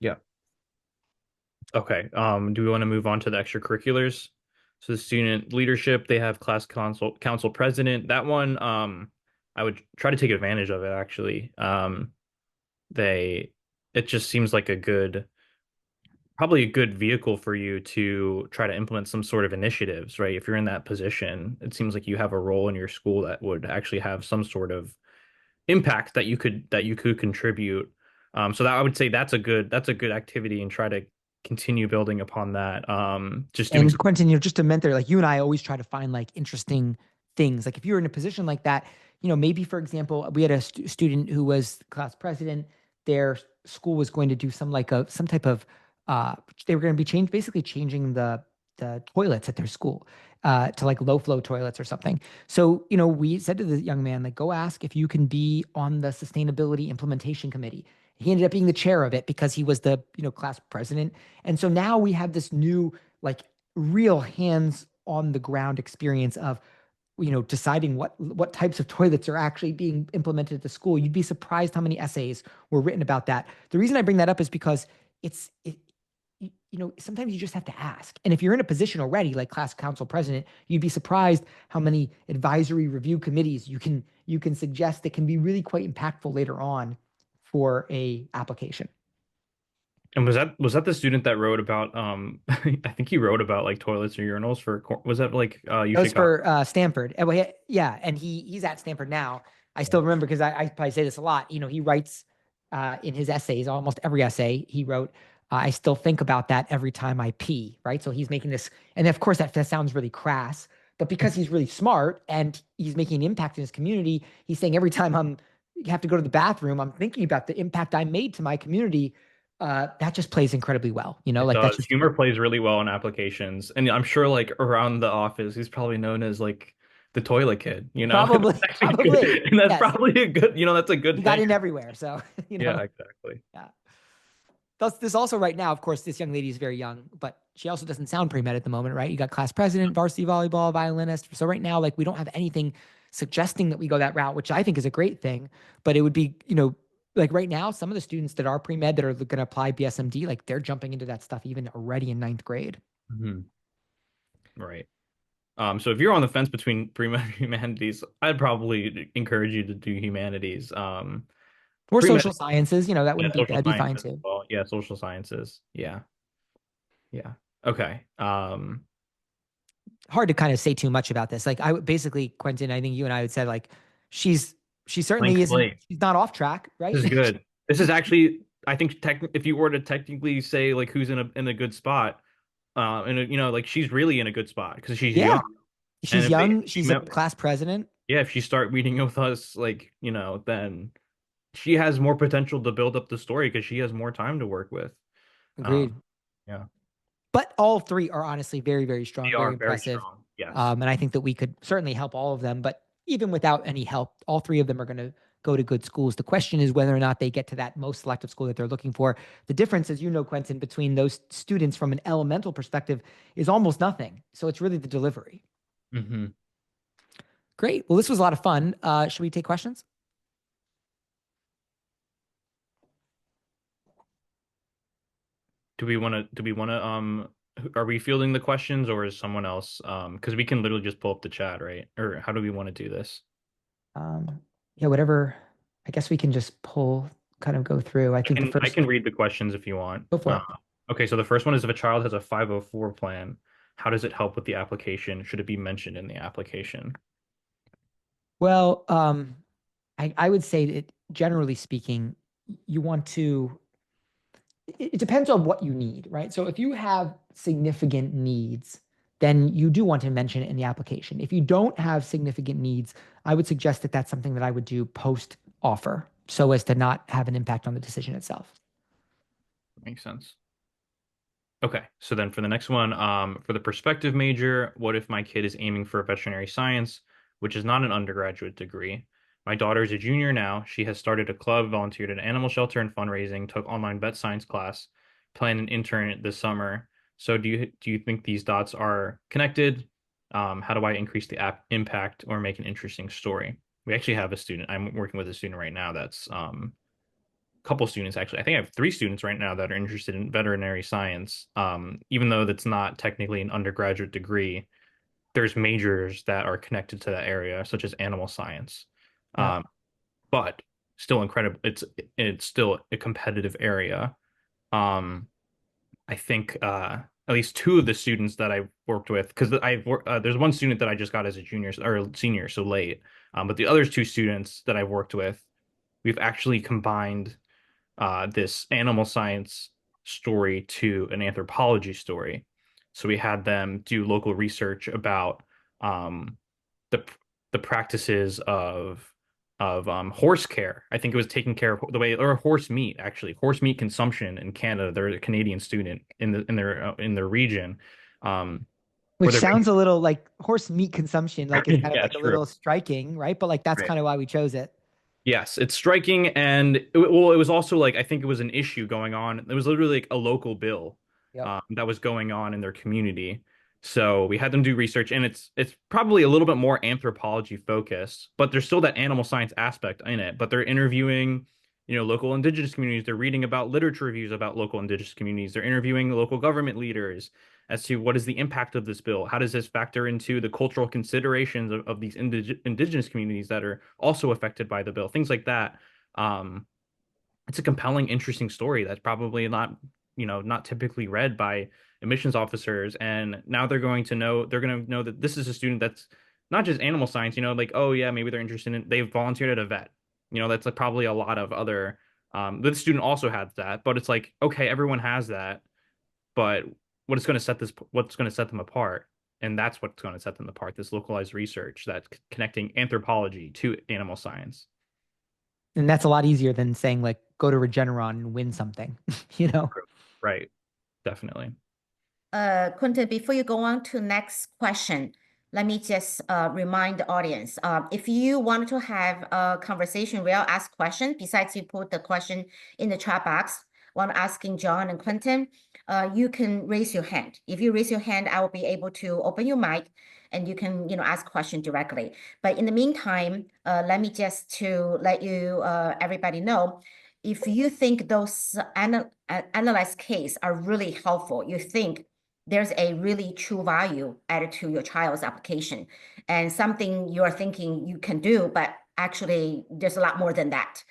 Yeah. Okay. Do we want to move on to the extracurriculars? So the student leadership, they have class council president. That one, I would try to take advantage of it, actually. It just seems like probably a good vehicle for you to try to implement some sort of initiatives, right? If you're in that position, it seems like you have a role in your school that would actually have some sort of impact that you could contribute. So that I would say that's a good activity, and try to continue building upon that. And Quenton, just to mentor, like you and I always try to find like interesting things. Like if you're in a position like that, maybe for example, we had a student who was class president. Their school was going to do some type of they were going to be basically changing the toilets at their school to like low flow toilets or something. So, we said to the young man, like, go ask if you can be on the sustainability implementation committee. He ended up being the chair of it because he was the, class president. And so now we have this new like real hands on the ground experience of, deciding what types of toilets are actually being implemented at the school. You'd be surprised how many essays were written about that. The reason I bring that up is because sometimes you just have to ask. And if you're in a position already, like class council president, you'd be surprised how many advisory review committees you can suggest that can be really quite impactful later on for a application. And was that the student that wrote about I think he wrote about like toilets or urinals for was that like That was for Stanford. Yeah, and he's at Stanford now. I still remember because I probably say this a lot. He writes in his essays, almost every essay he wrote, I still think about that every time I pee, right? So he's making this, and of course that sounds really crass, but because he's really smart and he's making an impact in his community, he's saying every time I have to go to the bathroom, I'm thinking about the impact I made to my community. That just plays incredibly well, that's just humor plays really well in applications. And I'm sure like around the office, he's probably known as like the toilet kid, Probably. And that's probably a good, that's a good he thing. got in everywhere. So, Yeah, exactly. Yeah. This also right now, of course, this young lady is very young, but she also doesn't sound pre-med at the moment, right? You got class president, varsity volleyball, violinist. So right now, like we don't have anything suggesting that we go that route, which I think is a great thing, but it would be, like right now, some of the students that are pre-med that are going to apply BSMD, like they're jumping into that stuff even already in 9th grade. Right. So if you're on the fence between pre-med and humanities, I'd probably encourage you to do humanities. Or social sciences, that'd be fine too. Well. Yeah, social sciences. Yeah. Yeah. Okay. Hard to kind of say too much about this. Like basically, Quenton, I think you and I would say like she certainly isn't. She's not off track, right? This is good. This is actually, I think, if you were to technically say like who's in a good spot, and like she's really in a good spot because she's young. She's young. She's a class president. Yeah, if she start meeting with us, like then she has more potential to build up the story because she has more time to work with. Agreed. Yeah. But all three are honestly very, very strong, They very are impressive. very strong. Yes. And I think that we could certainly help all of them. But even without any help, all three of them are going to go to good schools. The question is whether or not they get to that most selective school that they're looking for. The difference, as you know, Quenton, between those students from an elemental perspective is almost nothing. So it's really the delivery. Great. Well, this was a lot of fun. Should we take questions? Do we want to are we fielding the questions or is someone else? Because we can literally just pull up the chat, right? Or how do we want to do this? Yeah, whatever. I guess we can just kind of go through. I can read the questions if you want. Go for it. Okay, so the first one is, if a child has a 504 plan, how does it help with the application? Should it be mentioned in the application? Well, I would say that generally speaking, you want to, it depends on what you need, right? So if you have significant needs, then you do want to mention it in the application. If you don't have significant needs, I would suggest that that's something that I would do post offer so as to not have an impact on the decision itself. Makes sense. Okay, so then for the next one, for the prospective major, what if my kid is aiming for a veterinary science, which is not an undergraduate degree? My daughter is a junior now. She has started a club, volunteered at an animal shelter and fundraising, took online vet science class, planned an intern this summer. So do you think these dots are connected? How do I increase the impact or make an interesting story? We actually have a student. I'm working with a student right now that's a couple students actually. I think I have 3 students right now that are interested in veterinary science. Even though that's not technically an undergraduate degree, there's majors that are connected to that area, such as animal science. Yeah. But still incredible. It's still a competitive area. I think at least 2 of the students that I've worked with, because there's one student that I just got as a junior or senior, so late. But the other 2 students that I've worked with, we've actually combined this animal science story to an anthropology story. So we had them do local research about the practices of horse care. I think it was taking care of the way, or horse meat, actually, horse meat consumption in Canada. They're a Canadian student in their region. Which sounds a little like horse meat consumption, like it's kind of like a true. little striking, right? But like that's kind of why we chose it. Yes, it's striking, and it was also like, I think it was an issue going on. It was literally like a local bill that was going on in their community. So we had them do research, and it's probably a little bit more anthropology focused, but there's still that animal science aspect in it. But they're interviewing, local indigenous communities. They're reading about literature reviews about local indigenous communities. They're interviewing local government leaders as to what is the impact of this bill. How does this factor into the cultural considerations of these indigenous communities that are also affected by the bill? Things like that. It's a compelling, interesting story that's probably not typically read by admissions officers. And now they're going to know that this is a student that's not just animal science, like, oh yeah, maybe they're interested in, they've volunteered at a vet. That's like probably a lot of other, the student also has that, but it's like, okay, everyone has that, but what's going to set them apart? And that's what's going to set them apart, this localized research that's connecting anthropology to animal science. And that's a lot easier than saying like, go to Regeneron and win something, Right. Definitely. Quenton, before you go on to next question, let me just remind the audience, if you want to have a conversation where I'll ask question, besides you put the question in the chat box, when asking John and Quenton, you can raise your hand. If you raise your hand, I will be able to open your mic and you can, ask question directly. But in the meantime, let me just to let you, everybody know, if you think those analyzed case are really helpful, you think there's a really true value added to your child's application and something you're thinking you can do, but actually there's a lot more than that.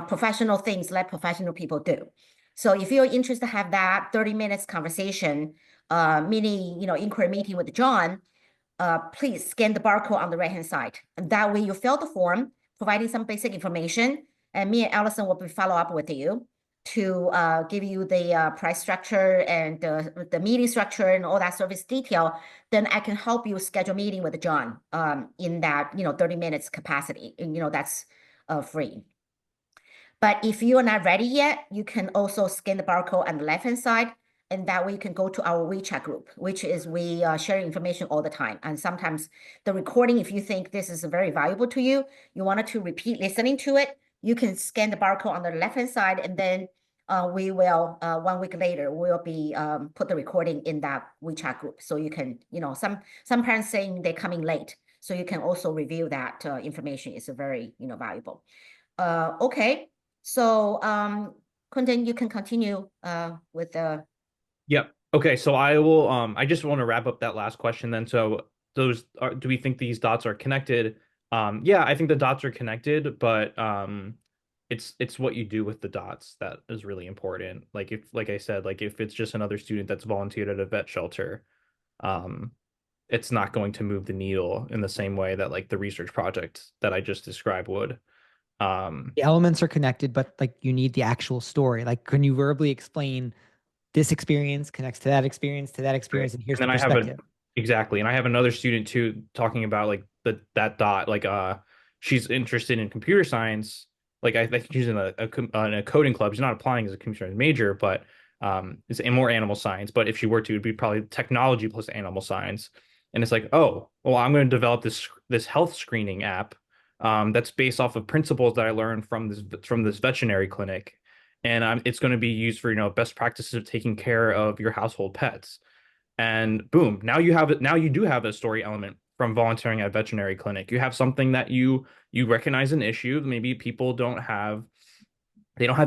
Professional things let professional people do. So if you're interested to have that 30 minutes conversation, mini, inquiry meeting with John, please scan the barcode on the right-hand side. And that way you fill the form, providing some basic information, and me and Allison will be follow up with you to give you the price structure and the meeting structure and all that service detail. Then I can help you schedule a meeting with John in that 30 minutes capacity, and that's free. But if you are not ready yet, you can also scan the barcode on the left-hand side, and that way you can go to our WeChat group, which is we share information all the time. And sometimes the recording, if you think this is very valuable to you, you wanted to repeat listening to it, you can scan the barcode on the left-hand side, and then we will, 1 week later, we'll be put the recording in that WeChat group. So you can, some parents saying they're coming late. So you can also review that information. It's very, valuable. Okay. So Quenton, you can continue with the. Yep. Okay. So I will, I just want to wrap up that last question then. So do we think these dots are connected? Yeah, I think the dots are connected, but it's what you do with the dots that is really important. Like I said, if it's just another student that's volunteered at a vet shelter, it's not going to move the needle in the same way that like the research project that I just described would. The elements are connected, but like you need the actual story. Like, can you verbally explain this experience connects to that experience, Right. and here's And the then perspective. Exactly. And I have another student too talking about like that dot, like she's interested in computer science. Like I think she's in a coding club. She's not applying as a computer science major, but it's more animal science. But if she were to, it'd be probably technology plus animal science. And it's like, oh, well, I'm going to develop this health screening app that's based off of principles that I learned from this veterinary clinic, and it's going to be used for best practices of taking care of your household pets. And boom, now you do have a story element from volunteering at a veterinary clinic. You have something that you recognize an issue. Maybe people don't have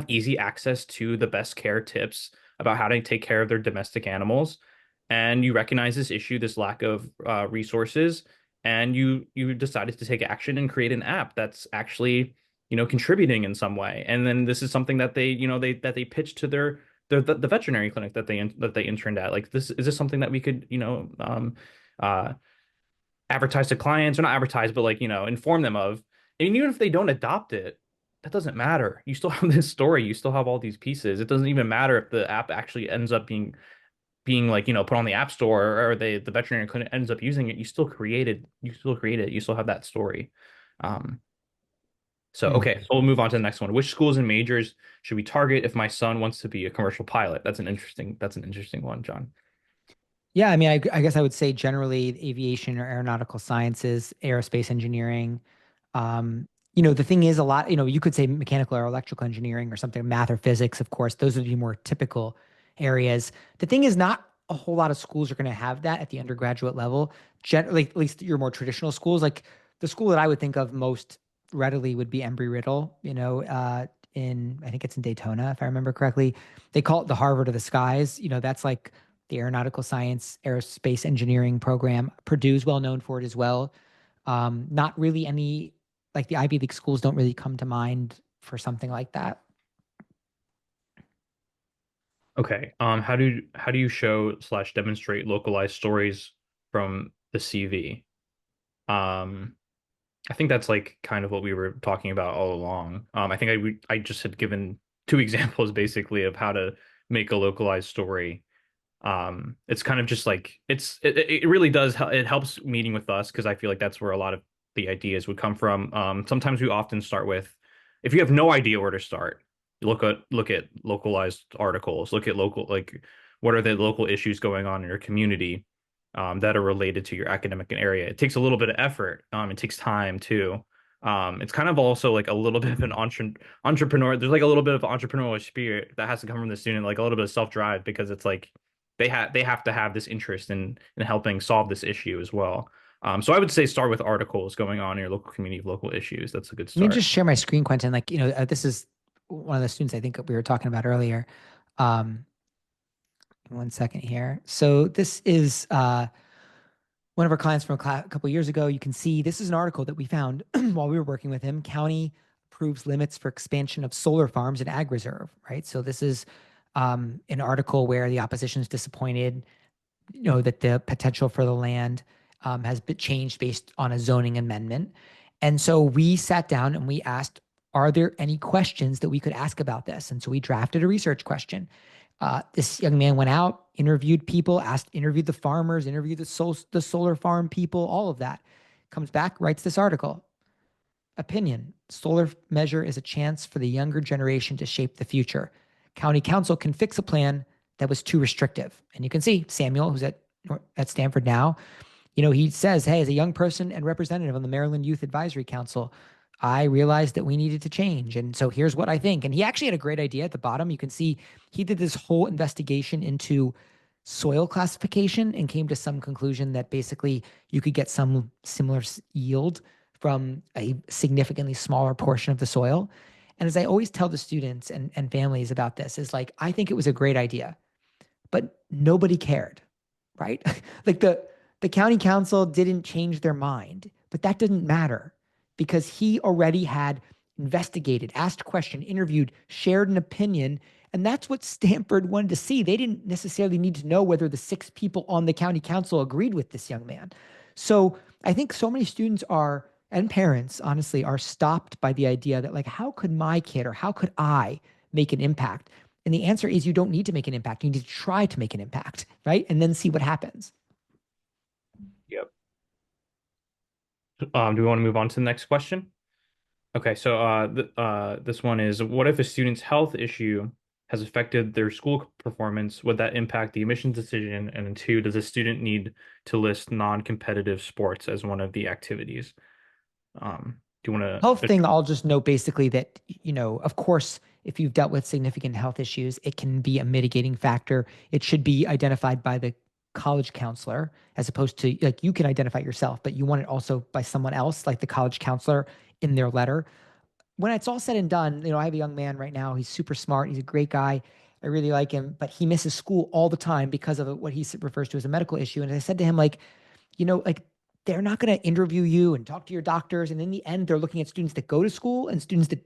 easy access to the best care tips about how to take care of their domestic animals, and you recognize this issue, this lack of resources, and you decided to take action and create an app that's actually contributing in some way. And then this is something that they they pitch to the veterinary clinic that they interned at. Like, is this something that we could advertise to clients, or not advertise, but like inform them of. And even if they don't adopt it, that doesn't matter. You still have this story. You still have all these pieces. It doesn't even matter if the app actually ends up being like put on the app store, or the veterinary clinic ends up using it. You still create it. You still have that story. So okay, so we'll move on to the next one. Which schools and majors should we target if my son wants to be a commercial pilot? That's an interesting one, John. Yeah, I mean, I guess I would say generally aviation or aeronautical sciences, aerospace engineering. The thing is a lot, you could say mechanical or electrical engineering or something, math or physics, of course, those would be more typical areas. The thing is not a whole lot of schools are going to have that at the undergraduate level. Generally, at least your more traditional schools, like the school that I would think of most readily would be Embry-Riddle, I think it's in Daytona, if I remember correctly. They call it the Harvard of the skies. That's like the aeronautical science, aerospace engineering program. Purdue's well known for it as well. Not really any, like the Ivy League schools don't really come to mind for something like that. Okay. How do you show / demonstrate localized stories from the CV? I think that's like kind of what we were talking about all along. I think I just had given 2 examples basically of how to make a localized story. It's kind of just like it really does it helps meeting with us, because I feel like that's where a lot of the ideas would come from. Sometimes we often start with, if you have no idea where to start, look at localized articles, look at what are the local issues going on in your community that are related to your academic area. It takes a little bit of effort. It takes time too. It's kind of also like a little bit of an entrepreneur. There's like a little bit of entrepreneurial spirit that has to come from the student, like a little bit of self-drive, because it's like they have to have this interest in helping solve this issue as well. So I would say start with articles going on in your local community of local issues. That's a good Let me start. just share my screen, Quenton. Like, this is one of the students I think we were talking about earlier. One second here. So this is one of our clients from a couple of years ago. You can see this is an article that we found while we were working with him. County approves limits for expansion of solar farms in ag reserve, right? So this is an article where the opposition is disappointed, that the potential for the land has been changed based on a zoning amendment. And so we sat down and we asked, are there any questions that we could ask about this? And so we drafted a research question. This young man went out, interviewed people, interviewed the farmers, interviewed the solar farm people, all of that. Comes back, writes this article. Opinion: solar measure is a chance for the younger generation to shape the future. County council can fix a plan that was too restrictive. And you can see Samuel, who's at Stanford now, he says, hey, as a young person and representative on the Maryland Youth Advisory Council, I realized that we needed to change. And so here's what I think. And he actually had a great idea at the bottom. You can see he did this whole investigation into soil classification and came to some conclusion that basically you could get some similar yield from a significantly smaller portion of the soil. And as I always tell the students and families about this, is like, I think it was a great idea, but nobody cared, right? Like the county council didn't change their mind, but that didn't matter, because he already had investigated, asked question, interviewed, shared an opinion. And that's what Stanford wanted to see. They didn't necessarily need to know whether the 6 people on the county council agreed with this young man. So I think so many students and parents, honestly, are stopped by the idea that, like, how could my kid or how could I make an impact? And the answer is, you don't need to make an impact. You need to try to make an impact, right? And then see what happens. Yep. Do we want to move on to the next question? Okay, so this one is, what if a student's health issue has affected their school performance? Would that impact the admissions decision? And then 2, does a student need to list non-competitive sports as one of the activities? Do you want to? Health thing, I'll just note basically that, of course, if you've dealt with significant health issues, it can be a mitigating factor. It should be identified by the college counselor, as opposed to, like, you can identify it yourself, but you want it also by someone else, like the college counselor, in their letter. When it's all said and done, I have a young man right now. He's super smart. He's a great guy. I really like him, but he misses school all the time because of what he refers to as a medical issue. And I said to him, like, they're not going to interview you and talk to your doctors. And in the end, they're looking at students that go to school and students that,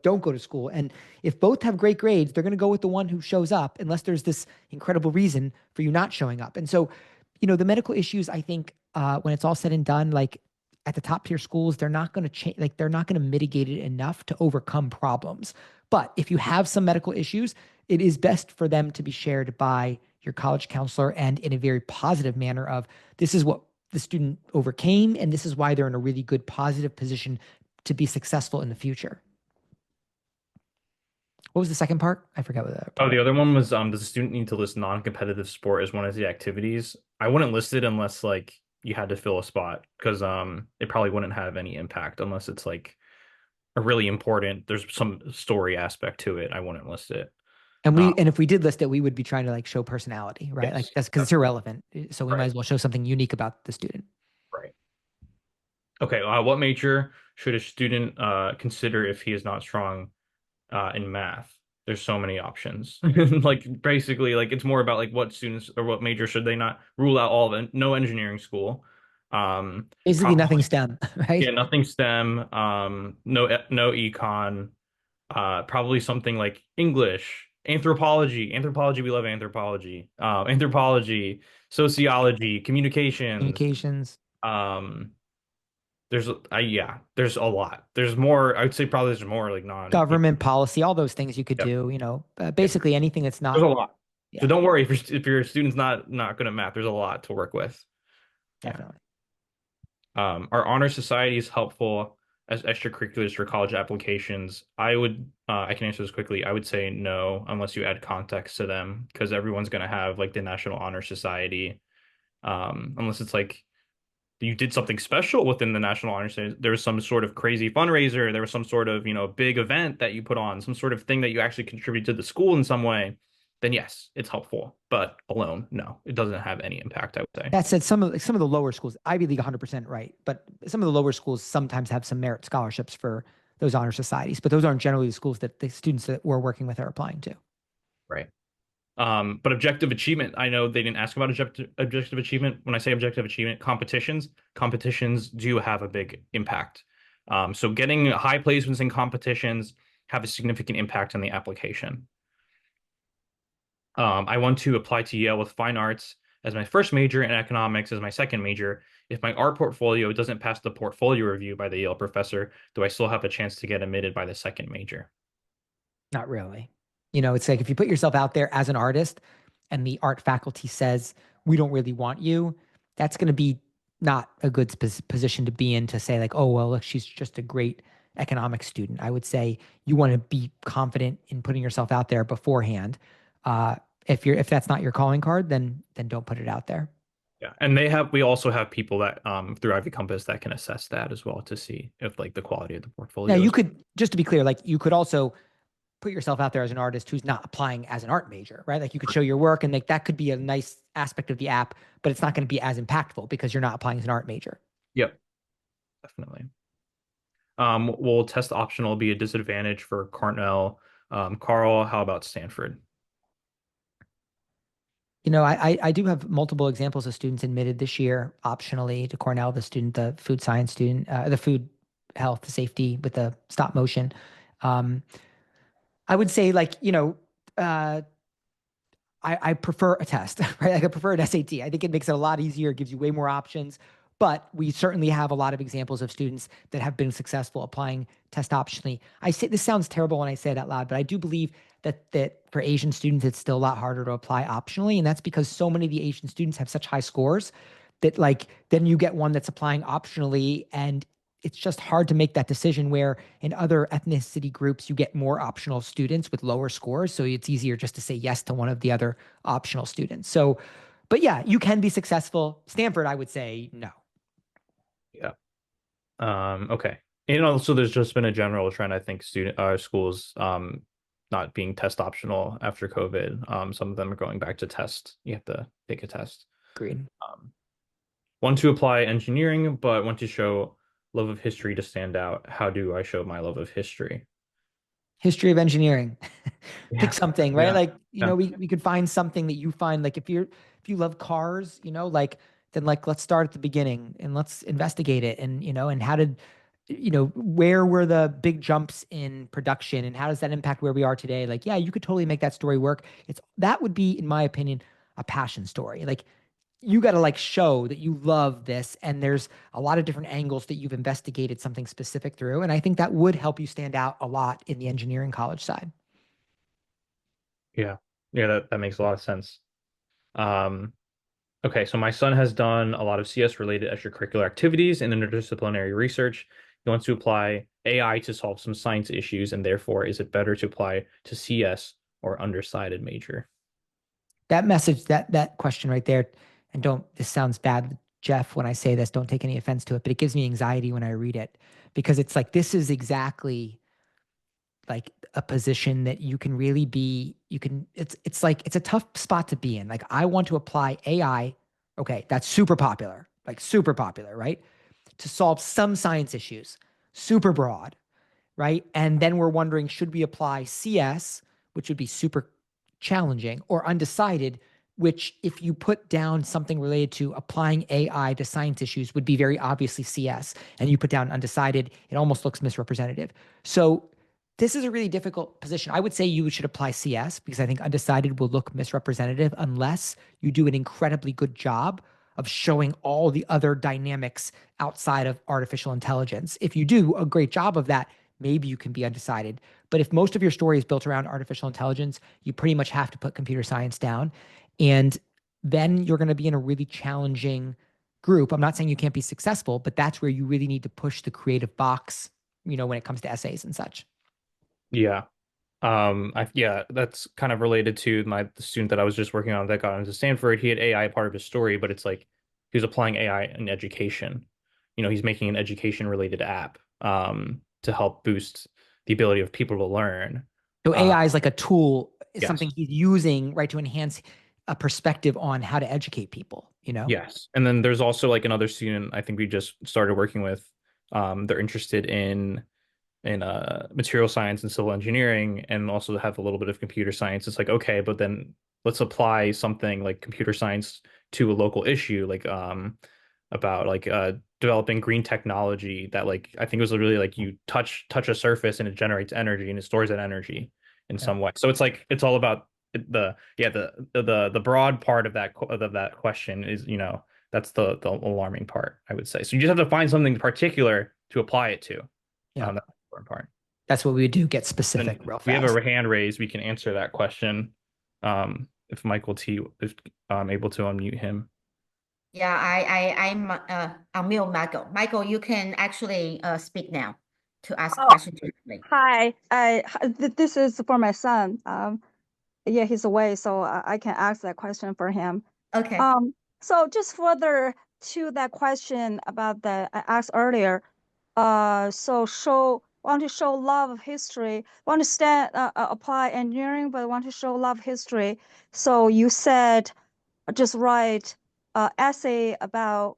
don't go to school. And if both have great grades, they're going to go with the one who shows up, unless there's this incredible reason for you not showing up. And so, the medical issues, I think, when it's all said and done, like at the top tier schools, they're not going to change, like they're not going to mitigate it enough to overcome problems. But if you have some medical issues, it is best for them to be shared by your college counselor, and in a very positive manner of, this is what the student overcame, and this is why they're in a really good positive position to be successful in the future. What was the second part? I forgot what that part. Oh, the other one was, does the student need to list non-competitive sport as one of the activities? I wouldn't list it unless, like, you had to fill a spot, because it probably wouldn't have any impact unless it's like a really important, there's some story aspect to it. I wouldn't list it. And if we did list it, we would be trying to like show personality, right? Yes, like that's because it's irrelevant. So we right. might as well show something unique about the student. Right. Okay. What major should a student consider if he is not strong in math? There's so many options. Like basically, like it's more about like what students or what major should they not rule out all of it. No engineering school. Basically nothing STEM, right? Yeah, nothing STEM. No econ. Probably something like English, anthropology. Anthropology, we love anthropology. Anthropology, sociology, Communications. There's there's a lot. There's more. I would say probably there's more like Government policy, all those things you could Yep. do. You know, basically anything that's not. There's a lot. Yeah. So don't worry if your student's not good at math. There's a lot to work with. Definitely. Are honor societies helpful as extracurriculars for college applications? I can answer this quickly. I would say no, unless you add context to them, because everyone's going to have like the National Honor Society. Unless it's like you did something special within the National Honor Society. There was some sort of crazy fundraiser. There was some sort of, big event that you put on, some sort of thing that you actually contribute to the school in some way. Then yes, it's helpful, but alone, no, it doesn't have any impact, I would say. That said, some of the lower schools, Ivy League 100% right, but some of the lower schools sometimes have some merit scholarships for those honor societies, but those aren't generally the schools that the students that we're working with are applying to. Right. But objective achievement, I know they didn't ask about objective achievement. When I say objective achievement, competitions do have a big impact. So getting high placements in competitions have a significant impact on the application. I want to apply to Yale with fine arts as my first major and economics as my second major. If my art portfolio doesn't pass the portfolio review by the Yale professor, do I still have a chance to get admitted by the second major? Not really. It's like if you put yourself out there as an artist and the art faculty says, we don't really want you, that's going to be not a good position to be in to say like, oh, well, look, she's just a great economics student. I would say you want to be confident in putting yourself out there beforehand. If that's not your calling card, then don't put it out there. Yeah. And we also have people that through IvyCompass that can assess that as well to see if like the quality of the portfolio. Now you could, just to be clear, like you could also put yourself out there as an artist who's not applying as an art major, right? Like you could show your work and like that could be a nice aspect of the app, but it's not going to be as impactful because you're not applying as an art major. Yep. Definitely. Will test optional be a disadvantage for Cornell? Carl, how about Stanford? I do have multiple examples of students admitted this year optionally to Cornell, the food science student, the food health safety with the stop motion. I would say like, I prefer a test, right? Like I prefer an SAT. I think it makes it a lot easier, gives you way more options, but we certainly have a lot of examples of students that have been successful applying test optionally. I say this sounds terrible when I say it out loud, but I do believe that for Asian students, it's still a lot harder to apply optionally. And that's because so many of the Asian students have such high scores that like, then you get one that's applying optionally and it's just hard to make that decision where in other ethnicity groups, you get more optional students with lower scores. So it's easier just to say yes to one of the other optional students. So, but yeah, you can be successful. Stanford, I would say no. Yeah. Okay. And also there's just been a general trend, I think schools, not being test optional after COVID. Some of them are going back to test. You have to take a test. Agreed. Want to apply engineering, but want to show love of history to stand out. How do I show my love of history? History of engineering. Yeah. Pick something, right? Yeah. Like, we could find something that you find, like if you love cars, like, then like, let's start at the beginning and let's investigate it. And, and how did, where were the big jumps in production and how does that impact where we are today? Like, yeah, you could totally make that story work. That would be, in my opinion, a passion story. Like, you got to like show that you love this and there's a lot of different angles that you've investigated something specific through. And I think that would help you stand out a lot in the engineering college side. Yeah. Yeah, that makes a lot of sense. Okay, so my son has done a lot of CS related extracurricular activities and interdisciplinary research. He wants to apply AI to solve some science issues, and therefore, is it better to apply to CS or undersided major? That message, that question right there, and this sounds bad, Jeff, when I say this, don't take any offense to it, but it gives me anxiety when I read it because it's like, this is exactly like a position that you can really be, it's like, it's a tough spot to be in. Like, I want to apply AI. Okay. That's super popular, right? To solve some science issues, super broad, right? And then we're wondering, should we apply CS, which would be super challenging, or undecided, which if you put down something related to applying AI to science issues would be very obviously CS, and you put down undecided, it almost looks misrepresentative. So this is a really difficult position. I would say you should apply CS because I think undecided will look misrepresentative unless you do an incredibly good job of showing all the other dynamics outside of artificial intelligence. If you do a great job of that, maybe you can be undecided. But if most of your story is built around artificial intelligence, you pretty much have to put computer science down. And then you're going to be in a really challenging group. I'm not saying you can't be successful, but that's where you really need to push the creative box, when it comes to essays and such. Yeah. Yeah, that's kind of related to the student that I was just working on that got into Stanford. He had AI part of his story, but it's like he was applying AI in education. He's making an education related app to help boost the ability of people to learn. So AI is like a tool, yes. something he's using, right, to enhance a perspective on how to educate people, Yes. And then there's also like another student I think we just started working with. They're interested in material science and civil engineering, and also have a little bit of computer science. It's like, okay, but then let's apply something like computer science to a local issue, like about like developing green technology that, like, I think it was really like you touch a surface and it generates energy and it stores that energy in some way. So it's like, it's all about the broad part of that question is, that's the alarming part, I would say. So you just have to find something particular to apply it to. Yeah. That's the important part. That's what we would do, get specific real fast. We have a hand raised. We can answer that question. If Michael T is able to unmute him. Yeah, I'm unmute Michael. Michael, you can actually speak now to ask questions directly. Hi, this is for my son. Yeah, he's away, so I can ask that question for him. Okay. So just further to that question about that I asked earlier. So want to show love of history, want to apply engineering, but want to show love of history. So you said just write essay about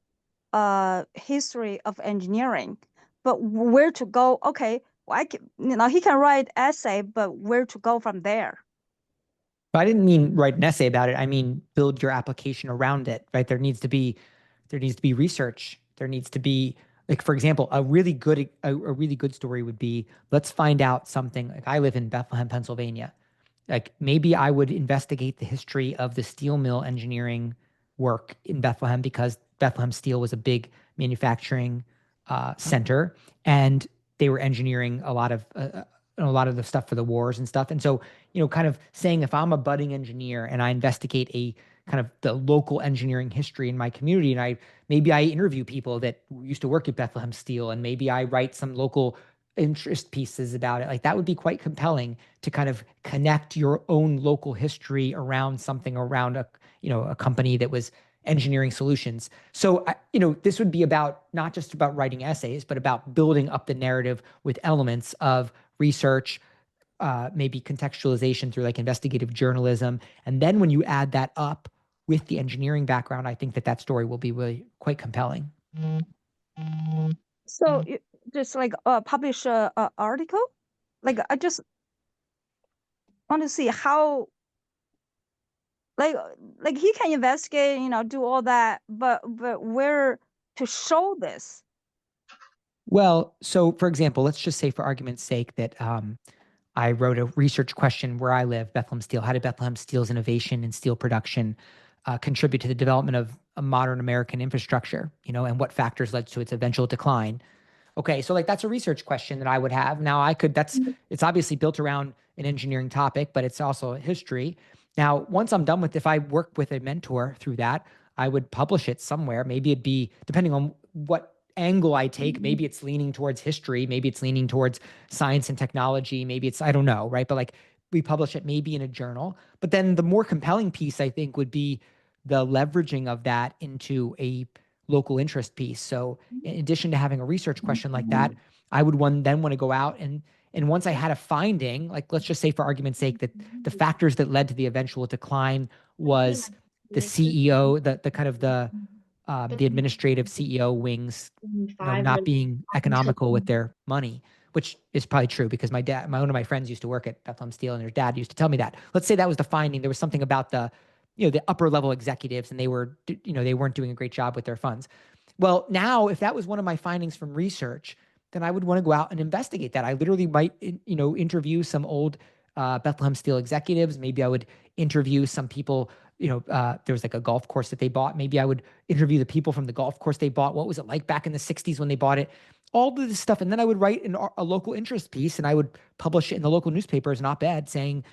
history of engineering, but where to go? Okay, well, he can write essay, but where to go from there? I didn't mean write an essay about it. I mean, build your application around it, right? There needs to be research. There needs to be, like, for example, a really good story would be, let's find out something. Like, I live in Bethlehem, Pennsylvania. Like, maybe I would investigate the history of the steel mill engineering work in Bethlehem, because Bethlehem Steel was a big manufacturing center, and they were engineering a lot of the stuff for the wars and stuff. And so, kind of saying, if I'm a budding engineer and I investigate a kind of the local engineering history in my community, and maybe I interview people that used to work at Bethlehem Steel, and maybe I write some local interest pieces about it, like, that would be quite compelling to kind of connect your own local history around something, around a company that was engineering solutions. So, this would be about, not just about writing essays, but about building up the narrative with elements of research, maybe contextualization through like investigative journalism. And then when you add that up with the engineering background, I think that story will be really quite compelling. So just like publish a article? Like, I just want to see how, like he can investigate, do all that, but where to show this? Well, so for example, let's just say for argument's sake that I wrote a research question where I live, Bethlehem Steel. How did Bethlehem Steel's innovation in steel production contribute to the development of a modern American infrastructure, and what factors led to its eventual decline? Okay, so like, that's a research question that I would have. Now it's obviously built around an engineering topic, but it's also a history. Now, once I'm done if I work with a mentor through that, I would publish it somewhere. Maybe it'd be, depending on what angle I take, maybe it's leaning towards history, maybe it's leaning towards science and technology, maybe it's, I don't know, right? But like, we publish it maybe in a journal. But then the more compelling piece, I think, would be the leveraging of that into a local interest piece. So in addition to having a research question like that, I would then want to go out and And once I had a finding, like let's just say for argument's sake that the factors that led to the eventual decline was the CEO, the kind of the administrative CEO wings, not being economical with their money, which is probably true because one of my friends used to work at Bethlehem Steel and their dad used to tell me that. Let's say that was the finding. There was something about the upper level executives and they weren't doing a great job with their funds. Well, now if that was one of my findings from research, then I would want to go out and investigate that. I literally might, interview some old Bethlehem Steel executives. Maybe I would interview some people, there was like a golf course that they bought. Maybe I would interview the people from the golf course they bought. What was it like back in the 60s when they bought it? All of this stuff. And then I would write a local interest piece and I would publish it in the local newspaper as an op-ed saying,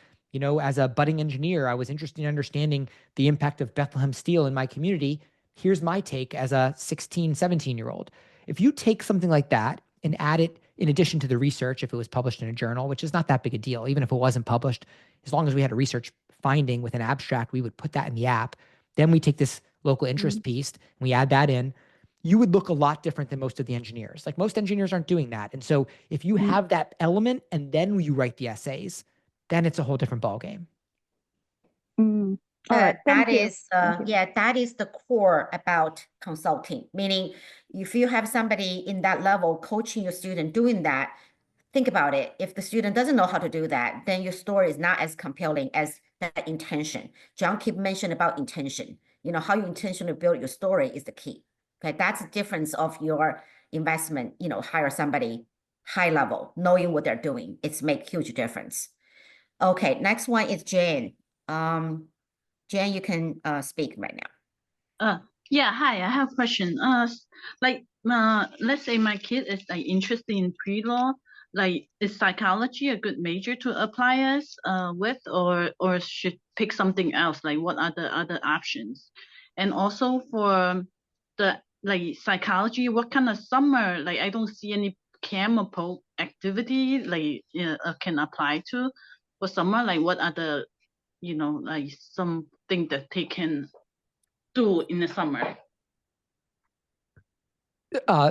as a budding engineer, I was interested in understanding the impact of Bethlehem Steel in my community. Here's my take as a 16, 17-year-old. If you take something like that and add it in addition to the research, if it was published in a journal, which is not that big a deal, even if it wasn't published, as long as we had a research finding with an abstract, we would put that in the app. Then we take this local interest piece and we add that in. You would look a lot different than most of the engineers. Like most engineers aren't doing that. And so if you have that element and then you write the essays, then it's a whole different ballgame. That is the core about consulting, meaning if you have somebody in that level coaching your student doing that, think about it. If the student doesn't know how to do that, then your story is not as compelling as that intention. John keep mentioning about intention. How you intentionally build your story is the key. Okay, that's the difference of your investment. Hire somebody high level, knowing what they're doing. It's make huge difference. Okay, next one is Jane. Jen, you can speak right now. Yeah, hi, I have a question. Let's say my kid is interested in pre-law. Is psychology a good major to apply with, or should pick something else? What are the other options? And also for the psychology, what kind of summer? I don't see any camp or activity can apply to for summer. What are the something that they can do in the summer?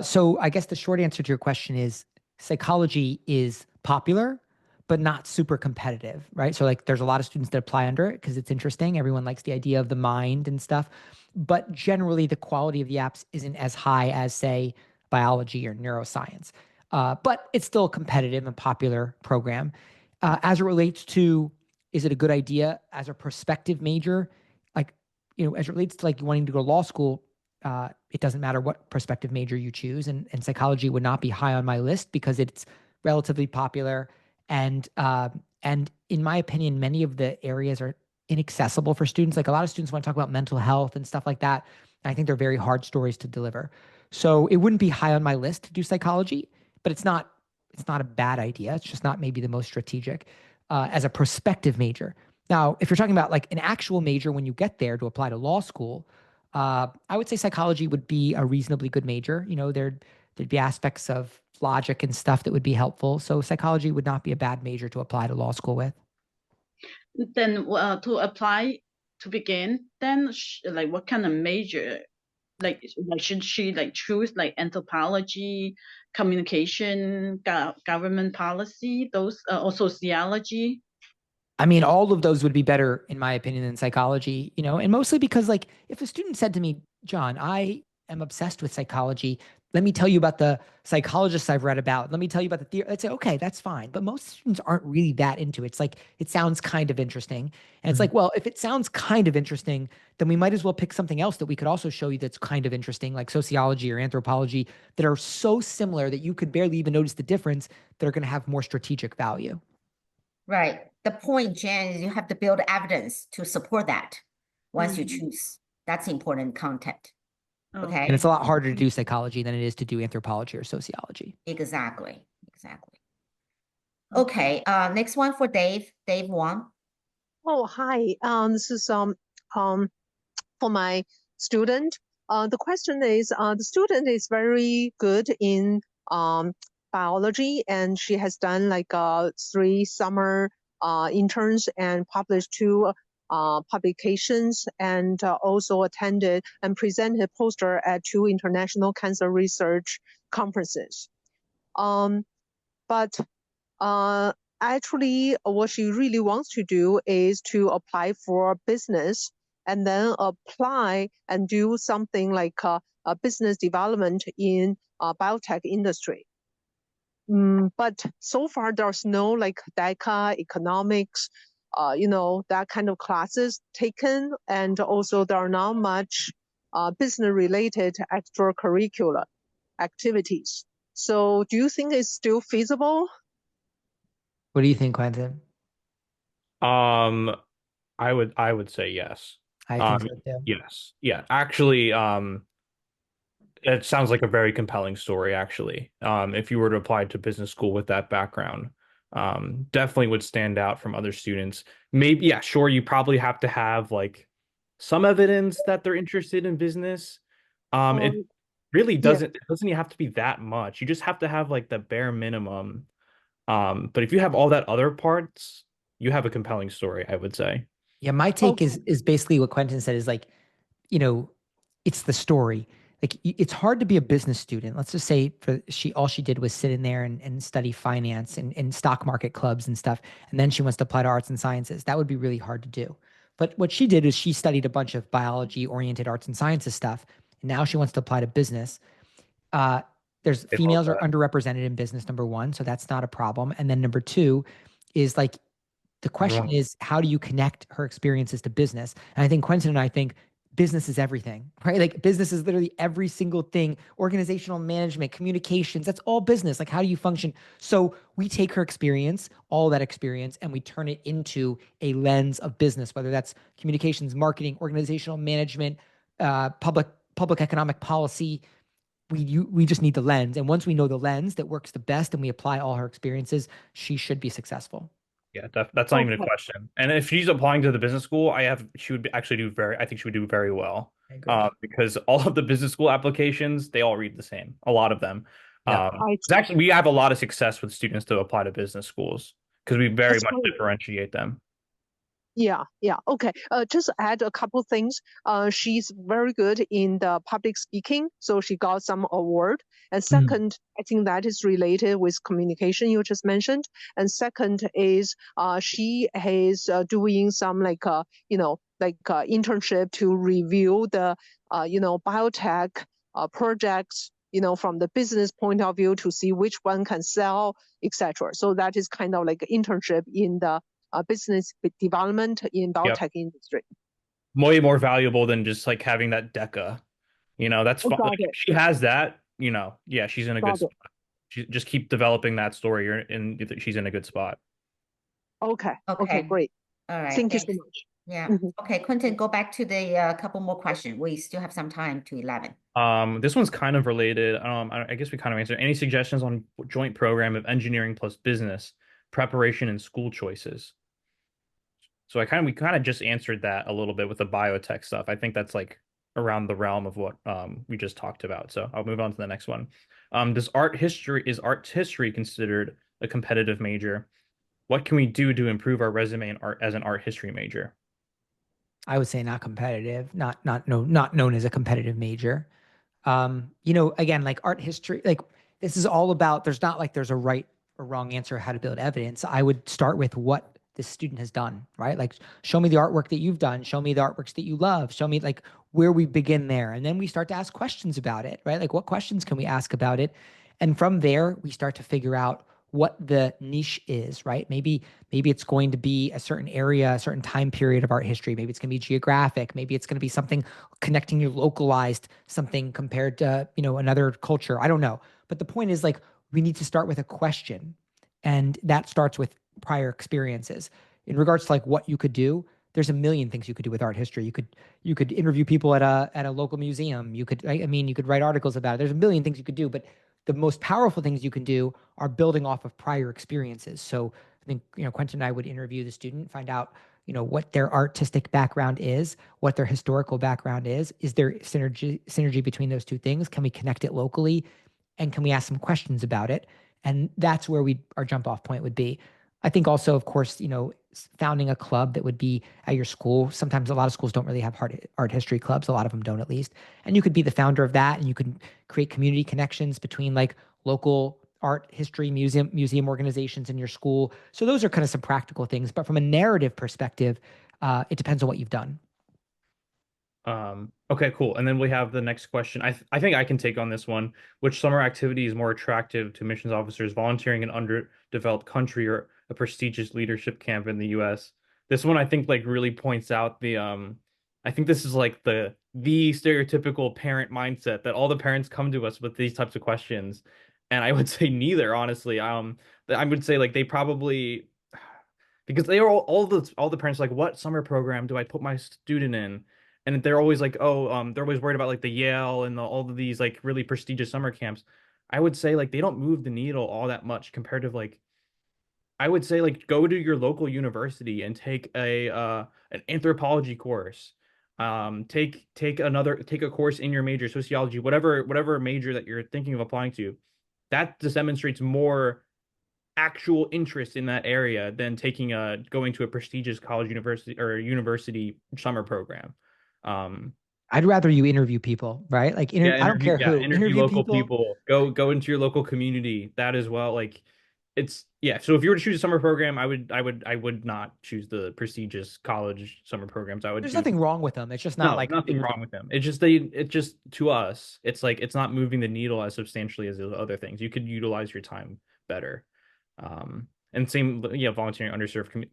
So I guess the short answer to your question is psychology is popular, but not super competitive, right? So there's a lot of students that apply under it because it's interesting. Everyone likes the idea of the mind and stuff. But generally the quality of the apps isn't as high as, say, biology or neuroscience. But it's still a competitive and popular program. As it relates to, is it a good idea as a prospective major? As it relates to wanting to go to law school, it doesn't matter what prospective major you choose. And psychology would not be high on my list because it's relatively popular. And in my opinion, many of the areas are inaccessible for students. A lot of students want to talk about mental health and stuff like that. And I think they're very hard stories to deliver. So it wouldn't be high on my list to do psychology, but it's not a bad idea. It's just not maybe the most strategic as a prospective major. Now, if you're talking about an actual major when you get there to apply to law school, I would say psychology would be a reasonably good major. There'd be aspects of logic and stuff that would be helpful. So psychology would not be a bad major to apply to law school with. Then to apply to begin, then what kind of major? Should she choose anthropology, communication, government policy, those or sociology? I mean, all of those would be better, in my opinion, than psychology, and mostly because if a student said to me, John, I am obsessed with psychology. Let me tell you about the psychologists I've read about. Let me tell you about the theory. I'd say, okay, that's fine. But most students aren't really that into it. It's it sounds kind of interesting. And it's well, if it sounds kind of interesting, then we might as well pick something else that we could also show you that's kind of interesting, like sociology or anthropology, that are so similar that you could barely even notice the difference, that are going to have more strategic value. Right. The point, Jen, is you have to build evidence to support that once you choose. That's important content. Okay. And it's a lot harder to do psychology than it is to do anthropology or sociology. Exactly. Okay. Next one for Dave. Dave Wang. Oh, hi. This is for my student. The question is, the student is very good in biology, and she has done 3 summer interns and published 2 publications, and also attended and presented poster at 2 international cancer research conferences. But actually what she really wants to do is to apply for business and then apply and do something like a business development in biotech industry. But so far there's no like DECA, economics, that kind of classes taken, and also there are not much business related extracurricular activities. So do you think it's still feasible? What do you think, Quenton? I would say yes. I think so too. Yes. Yeah. Actually, it sounds like a very compelling story, actually. If you were to apply to business school with that background, definitely would stand out from other students. Maybe, yeah, sure, you probably have to have like some evidence that they're interested in business. It really doesn't even have to be that much. You just have to have like the bare minimum. But if you have all that other parts, you have a compelling story, I would say. Yeah, my take is basically what Quenton said is like, it's the story. Like it's hard to be a business student. Let's just say all she did was sit in there and study finance and stock market clubs and stuff. And then she wants to apply to arts and sciences. That would be really hard to do. But what she did is she studied a bunch of biology oriented arts and sciences stuff. And now she wants to apply to business. Females are underrepresented in business, number one. So that's not a problem. And then number two is like, the question is, how do you connect her experiences to business? And I think Quenton and I think business is everything, right? Like business is literally every single thing, organizational management, communications, that's all business. Like how do you function? So we take her experience, all that experience, and we turn it into a lens of business, whether that's communications, marketing, organizational management, public economic policy. We just need the lens. And once we know the lens that works the best and we apply all her experiences, she should be successful. Yeah, that's not even a question. And if she's applying to the business school, I think she would do very well. Because all of the business school applications, they all read the same. A lot of them. Actually, we have a lot of success with students to apply to business schools because we very much differentiate them. Yeah. Okay. Just add a couple things. She's very good in the public speaking, so she got some award. And second, I think that is related with communication you just mentioned. And second is she is doing some internship to review the biotech projects, from the business point of view to see which one can sell, etc. So that is kind of like an internship in the business development in biotech industry. Way more valuable than just like having that DECA. That's fine. Like, if she has that, yeah, she's in a good spot. She just keep developing that story, she's in a good spot. Okay, great. All right. Thank you so much. Yeah. Okay, Quenton, go back to the couple more questions. We still have some time to 11. This one's kind of related. I guess we kind of answered. Any suggestions on joint program of engineering plus business preparation and school choices? So we kind of just answered that a little bit with the biotech stuff. I think that's like around the realm of what we just talked about. So I'll move on to the next one. Is art history considered a competitive major? What can we do to improve our resume in art as an art history major? I would say not competitive, not known as a competitive major. Again, like art history, like this is all about, there's a right or wrong answer how to build evidence. I would start with what the student has done, right? Like show me the artwork that you've done, show me the artworks that you love, show me like where we begin there. And then we start to ask questions about it, right? Like what questions can we ask about it? And from there, we start to figure out what the niche is, right? Maybe it's going to be a certain area, a certain time period of art history. Maybe it's going to be geographic. Maybe it's going to be something connecting your localized something compared to, another culture. I don't know. But the point is like, we need to start with a question. And that starts with prior experiences. In regards to like what you could do, there's a million things you could do with art history. You could interview people at a local museum. You could write articles about it. There's a million things you could do, but the most powerful things you can do are building off of prior experiences. So I think, Quenton and I would interview the student, find out, what their artistic background is, what their historical background is there synergy between those two things? Can we connect it locally? And can we ask some questions about it? And that's where our jump off point would be. I think also, of course, founding a club that would be at your school. Sometimes a lot of schools don't really have art history clubs. A lot of them don't, at least. And you could be the founder of that, and you could create community connections between like local art history museum organizations in your school. So those are kind of some practical things. But from a narrative perspective, it depends on what you've done. Okay, cool. And then we have the next question. I think I can take on this one. Which summer activity is more attractive to missions officers, volunteering in underdeveloped country or a prestigious leadership camp in the US? This one I think like really points out the I think this is like the stereotypical parent mindset that all the parents come to us with these types of questions. And I would say neither, honestly. I would say like they probably, because they are all the parents are like, what summer program do I put my student in? And they're always like, oh, they're always worried about like the Yale and all of these like really prestigious summer camps. I would say like they don't move the needle all that much compared to like, I would say like go to your local university and take an anthropology course. Take a course in your major, sociology, whatever major that you're thinking of applying to. That just demonstrates more actual interest in that area than going to a prestigious college, university, or university summer program. I'd rather you interview people, right? Like, I don't care who. Interview local people. Go into your local community. That as well. Like, so if you were to choose a summer program, I would not choose the prestigious college summer programs. There's nothing wrong with them. It's just not like nothing wrong with them. It's just to us, it's like it's not moving the needle as substantially as those other things. You could utilize your time better. And same, volunteering underserved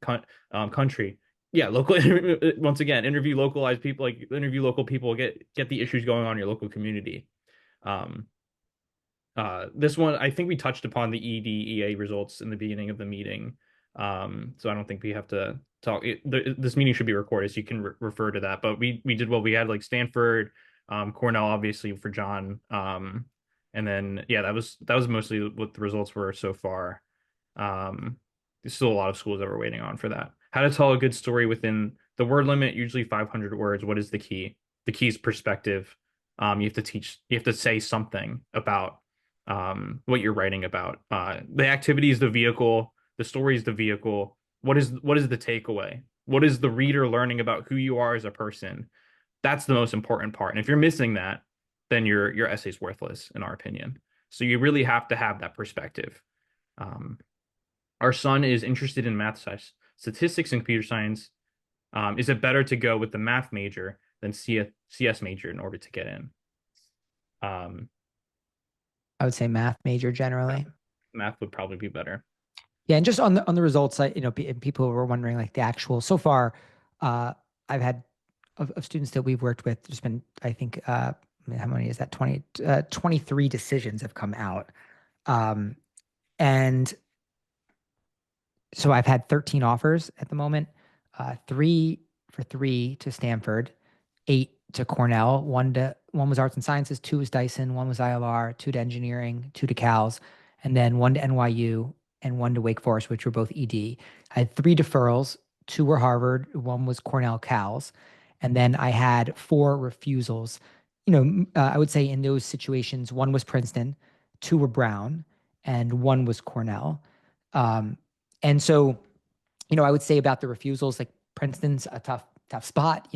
country. Yeah, local. Once again, interview localized people. Like interview local people. Get the issues going on in your local community. This one, I think we touched upon the EDEA results in the beginning of the meeting. So I don't think we have to talk. This meeting should be recorded, so you can refer to that. But we did well. We had like Stanford, Cornell, obviously for John, and then that was mostly what the results were so far. There's still a lot of schools that we're waiting on for that. How to tell a good story within the word limit, usually 500 words. What is the key? The key is perspective. You have to say something about what you're writing about. The activity is the vehicle. The story is the vehicle. What is the takeaway? What is the reader learning about who you are as a person? That's the most important part. And if you're missing that, then your essay's worthless, in our opinion. So you really have to have that perspective. Our son is interested in math, statistics, and computer science. Is it better to go with the math major than CS major in order to get in? I would say math major generally. Math would probably be better. Yeah, and just on the results, people were wondering like the actual. So far, I've had of students that we've worked with. There's been, I think, how many is that? 23 decisions have come out, and so I've had 13 offers at the moment. 3 to Stanford, 8 to Cornell, one was arts and sciences, 2 was Dyson, 1 was ILR, 2 to engineering, 2 to Cal's, and then 1 to NYU and 1 to Wake Forest, which were both ED. I had 3 deferrals, 2 were Harvard, 1 was Cornell Cal's, and then I had 4 refusals. I would say in those situations, 1 was Princeton, 2 were Brown, and 1 was Cornell. And so, I would say about the refusals, like Princeton's a tough spot.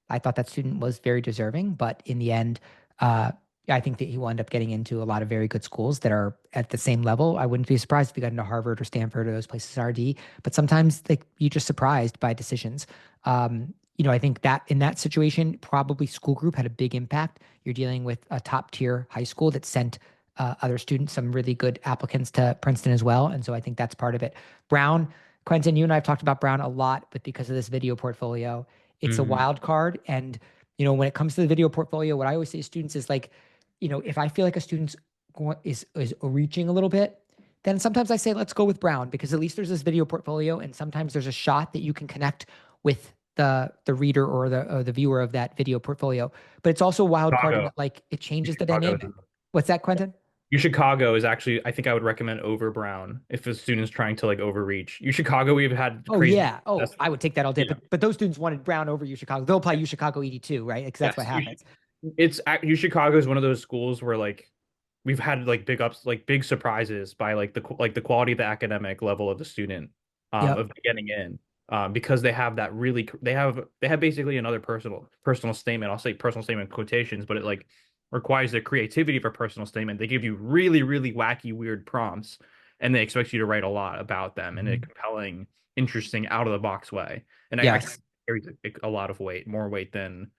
I thought that student was very deserving, but in the end, I think that he will end up getting into a lot of very good schools that are at the same level. I wouldn't be surprised if he got into Harvard or Stanford or those places RD, but sometimes you're just surprised by decisions. I think that in that situation, probably school group had a big impact. You're dealing with a top tier high school that sent other students, some really good applicants to Princeton as well. And so I think that's part of it. Brown, Quenton, you and I have talked about Brown a lot, but because of this video portfolio, it's a wild card. And, when it comes to the video portfolio, what I always say to students is like, if I feel like a student's is reaching a little bit, then sometimes I say, let's go with Brown, because at least there's this video portfolio. And sometimes there's a shot that you can connect with the reader or the viewer of that video portfolio. But it's also a wild card in that, like, it changes the dynamic. What's that, Quenton? UChicago is actually, I think I would recommend over Brown if a student's trying to like overreach. UChicago, we've had crazy. I would take that all day. Yeah. But those students wanted Brown over UChicago. They'll apply UChicago 82, right? Because that's what happens. UChicago is one of those schools where like we've had like big surprises by like the quality of the academic level of the student of getting in. Because they have that they have basically another personal statement. I'll say personal statement quotations, but requires the creativity for personal statement. They give you really, really wacky, weird prompts, and they expect you to write a lot about them in a compelling, interesting, out of the box way. And I carries a lot of weight, more weight than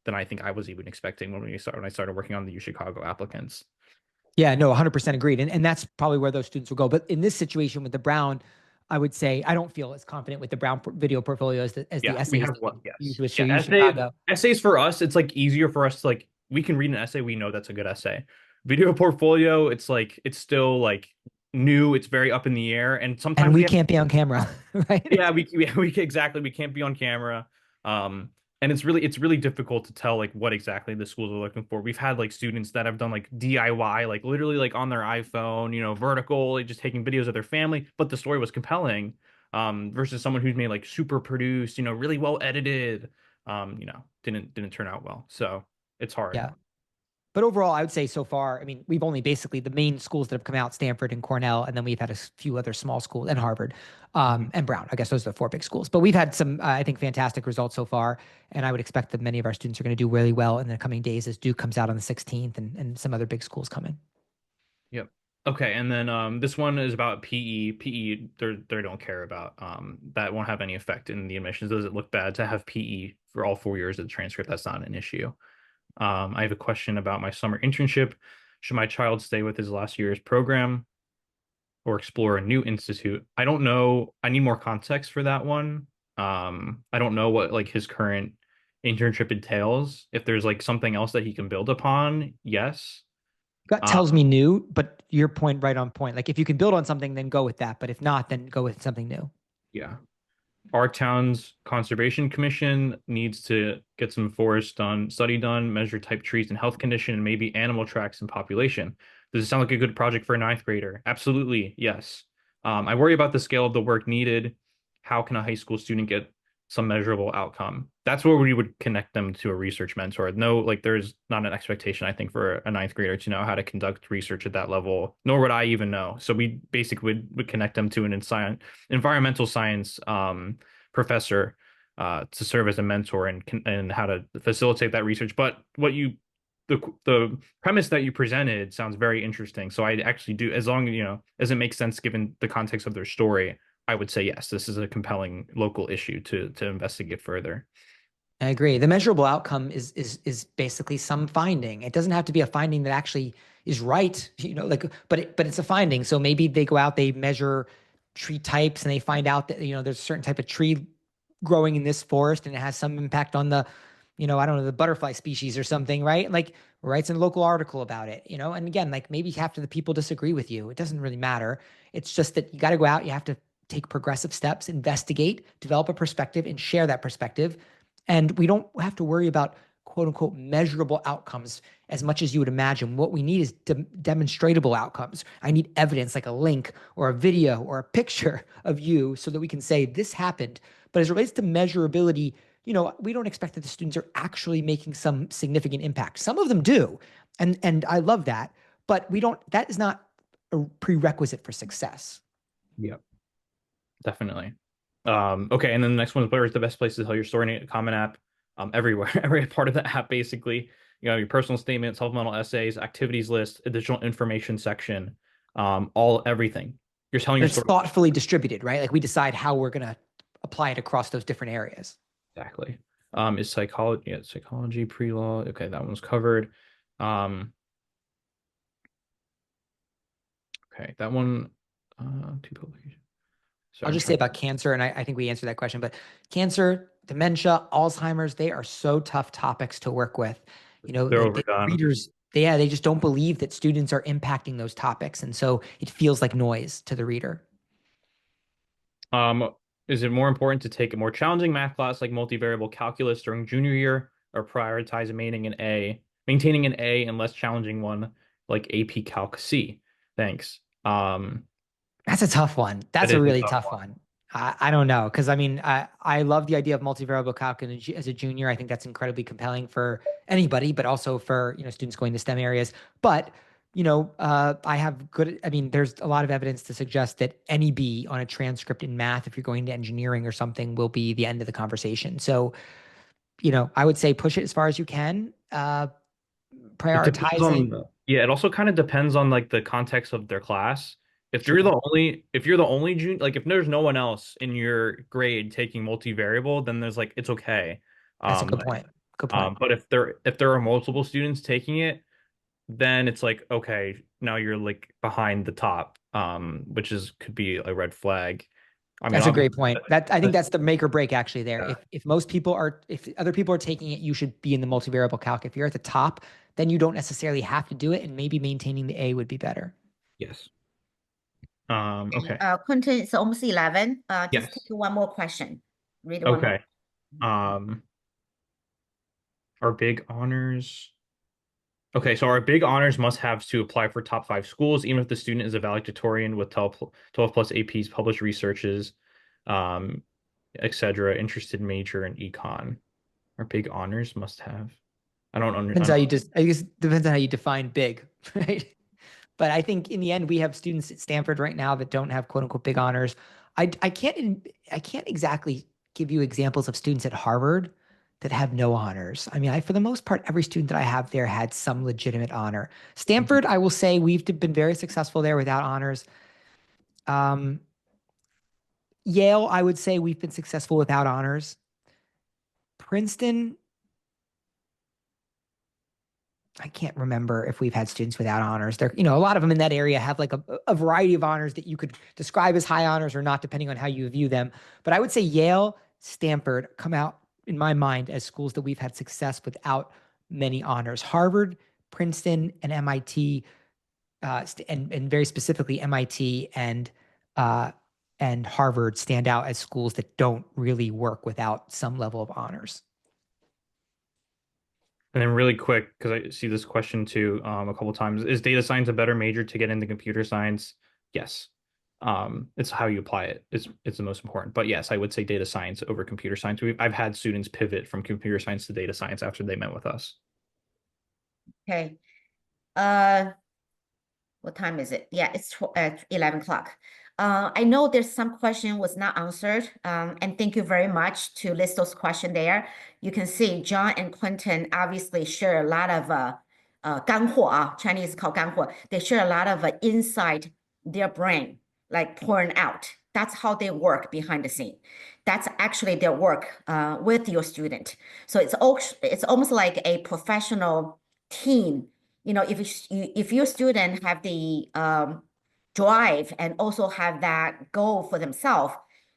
I think I was even expecting when I started working on the UChicago applicants. Yeah, no, 100% agreed. And that's probably where those students will go. But in this situation with the Brown, I would say I don't feel as confident with the Brown video portfolio as the essays used with Chicago. Essays for us, it's like easier for us to like, we can read an essay, we know that's a good essay. Video portfolio, it's like, it's still like new, it's very up in the air, and sometimes we can't be on camera, right? Yeah, we exactly, we can't be on camera. And it's really difficult to tell like what exactly the schools are looking for. We've had like students that have done like DIY, like literally like on their iPhone, you know, vertical, like, just taking videos of their family, but the story was compelling, versus someone who's made like super produced, you know, really well edited, you know, didn't turn out well. So it's hard. Yeah. But overall, I would say so far, I mean, we've only basically the main schools that have come out, Stanford and Cornell, and then we've had a few other small schools, and Harvard, and Brown. I guess those are the four big schools. But we've had some, I think, fantastic results so far. And I would expect that many of our students are going to do really well in the coming days as Duke comes out on the 16th and some other big schools come in. Yep. Okay. And then this one is about PE. PE, they don't care about. That won't have any effect in the admissions. Does it look bad to have PE for all 4 years of the transcript? That's not an issue. I have a question about my summer internship. Should my child stay with his last year's program or explore a new institute? I don't know. I need more context for that one. I don't know what like his current internship entails. If there's like something else that he can build upon, yes. Gut tells me new, but your point right on point. Like if you can build on something, then go with that. But if not, then go with something new. Yeah. Our town's conservation commission needs to get some forest study done, measure type trees and health condition, and maybe animal tracks and population. Does it sound like a good project for a 9th grader? Absolutely, yes. I worry about the scale of the work needed. How can a high school student get some measurable outcome? That's where we would connect them to a research mentor. No, like there's not an expectation, I think, for a 9th grader to know how to conduct research at that level, nor would I even know. So we basically would connect them to an environmental science professor to serve as a mentor and how to facilitate that research. But the premise that you presented sounds very interesting. So I actually do, as long as, you know, as it makes sense given the context of their story, I would say, yes, this is a compelling local issue to investigate further. I agree. The measurable outcome is basically some finding. It doesn't have to be a finding that actually is right, you know, like, but it's a finding. So maybe they go out, they measure tree types, and they find out that, you know, there's a certain type of tree growing in this forest, and it has some impact on the, you know, I don't know, the butterfly species or something, right? Like writes a local article about it, you know, and again, like maybe half of the people disagree with you. It doesn't really matter. It's just that you got to go out, you have to take progressive steps, investigate, develop a perspective, and share that perspective. And we don't have to worry about quote unquote measurable outcomes as much as you would imagine. What we need is demonstrable outcomes. I need evidence, like a link or a video or a picture of you, so that we can say this happened. But as it relates to measurability, you know, we don't expect that the students are actually making some significant impact. Some of them do. And I love that, but that is not a prerequisite for success. Yep. Definitely. Okay, and then the next one is, where is the best place to tell your story in a common app? Everywhere, every part of the app, basically. You know, your personal statement, supplemental essays, activities list, additional information section, everything. You're telling your story. It's thoughtfully distributed, right? Like we decide how we're going to apply it across those different areas. Exactly. Is psychology, psychology, pre-law. Okay, that one's covered. Okay, that one, two publications. I'll just say about cancer, and I think we answered that question, but cancer, dementia, Alzheimer's, they are so tough topics to work with. You know, the readers, they just don't believe that students are impacting those topics. And so it feels like noise to the reader. Is it more important to take a more challenging math class like multivariable calculus during junior year, or prioritize maintaining an A and less challenging one like AP Calc C? Thanks. That's a tough one. That's a really tough one. I don't know. Cause I mean, I love the idea of multivariable calculus as a junior. I think that's incredibly compelling for anybody, but also for, you know, students going to STEM areas. But, you know, there's a lot of evidence to suggest that any B on a transcript in math, if you're going to engineering or something, will be the end of the conversation. So, you know, I would say push it as far as you can. prioritizing. Yeah, it also kind of depends on like the context of their class. If you're the only junior, like if there's no one else in your grade taking multivariable, then there's like it's okay. That's a good point. Good point. But if there are multiple students taking it, then it's like, okay, now you're like behind the top, which could be a red flag. I mean, That's a great point. I think that's the make or break actually there. Yeah. If other people are taking it, you should be in the multivariable calc. If you're at the top, then you don't necessarily have to do it, and maybe maintaining the A would be better. Yes. Okay. Quenton, it's almost 11. Just Yes. take one more question. Read one Okay. more. Our big honors. Okay, so our big honors must-haves to apply for top 5 schools, even if the student is a valedictorian with 12 plus APs, published researches, etc. Interested major in econ. Our big honors must-have. I don't understand. I guess it depends on how you define big, right? But I think in the end, we have students at Stanford right now that don't have quote unquote big honors. I can't exactly give you examples of students at Harvard that have no honors. I mean, for the most part, every student that I have there had some legitimate honor. Stanford, I will say we've been very successful there without honors. Yale, I would say we've been successful without honors. Princeton, I can't remember if we've had students without honors. There, a lot of them in that area have like a variety of honors that you could describe as high honors or not, depending on how you view them. But I would say Yale, Stanford come out in my mind as schools that we've had success without many honors. Harvard, Princeton, and MIT, and very specifically MIT and Harvard stand out as schools that don't really work without some level of honors. And then really quick, because I see this question too a couple of times, is data science a better major to get into computer science? Yes. It's how you apply it. It's the most important. But yes, I would say data science over computer science. I've had students pivot from computer science to data science after they met with us. Okay. What time is it? Yeah, it's 11 o'clock. I know there's some question was not answered, and thank you very much to list those questions there. You can see John and Quenton obviously share a lot of 干货, Chinese called 干货. They share a lot of inside their brain, like pouring out. That's how they work behind the scene. That's actually their work with your student. So it's almost like a professional team. If your student have the drive and also have that goal for themselves,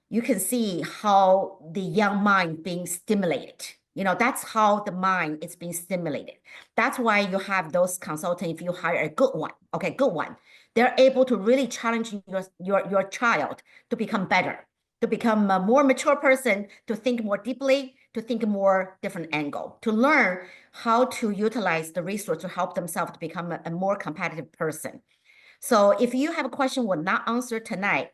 you can see how the young mind being stimulated. That's how the mind is being stimulated. That's why you have those consultants. If you hire a good one, they're able to really challenge your child to become better, to become a more mature person, to think more deeply, to think more different angle, to learn how to utilize the resource to help themselves to become a more competitive person. So if you have a question we'll not answer tonight,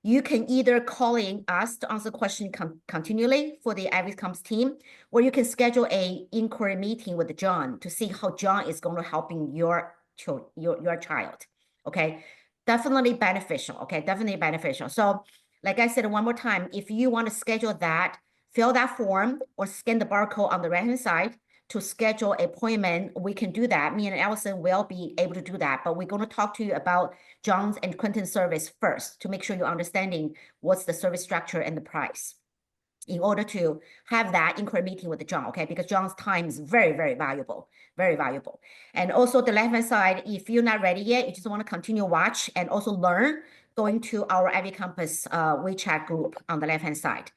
you can either call in us to answer question continually for the IvyCompass team, or you can schedule a inquiry meeting with John to see how John is going to helping your child. Okay, definitely beneficial. Okay, definitely beneficial. So like I said one more time, if you want to schedule that, fill that form or scan the barcode on the right-hand side to schedule an appointment. We can do that. Me and Allison will be able to do that, but we're going to talk to you about John's and Quenton's service first to make sure you're understanding what's the service structure and the price in order to have that inquiry meeting with John, okay? Because John's time is very, very valuable, very valuable. And also the left-hand side, if you're not ready yet, you just want to continue watch and also learn, going to our IvyCompass WeChat group on the left-hand side.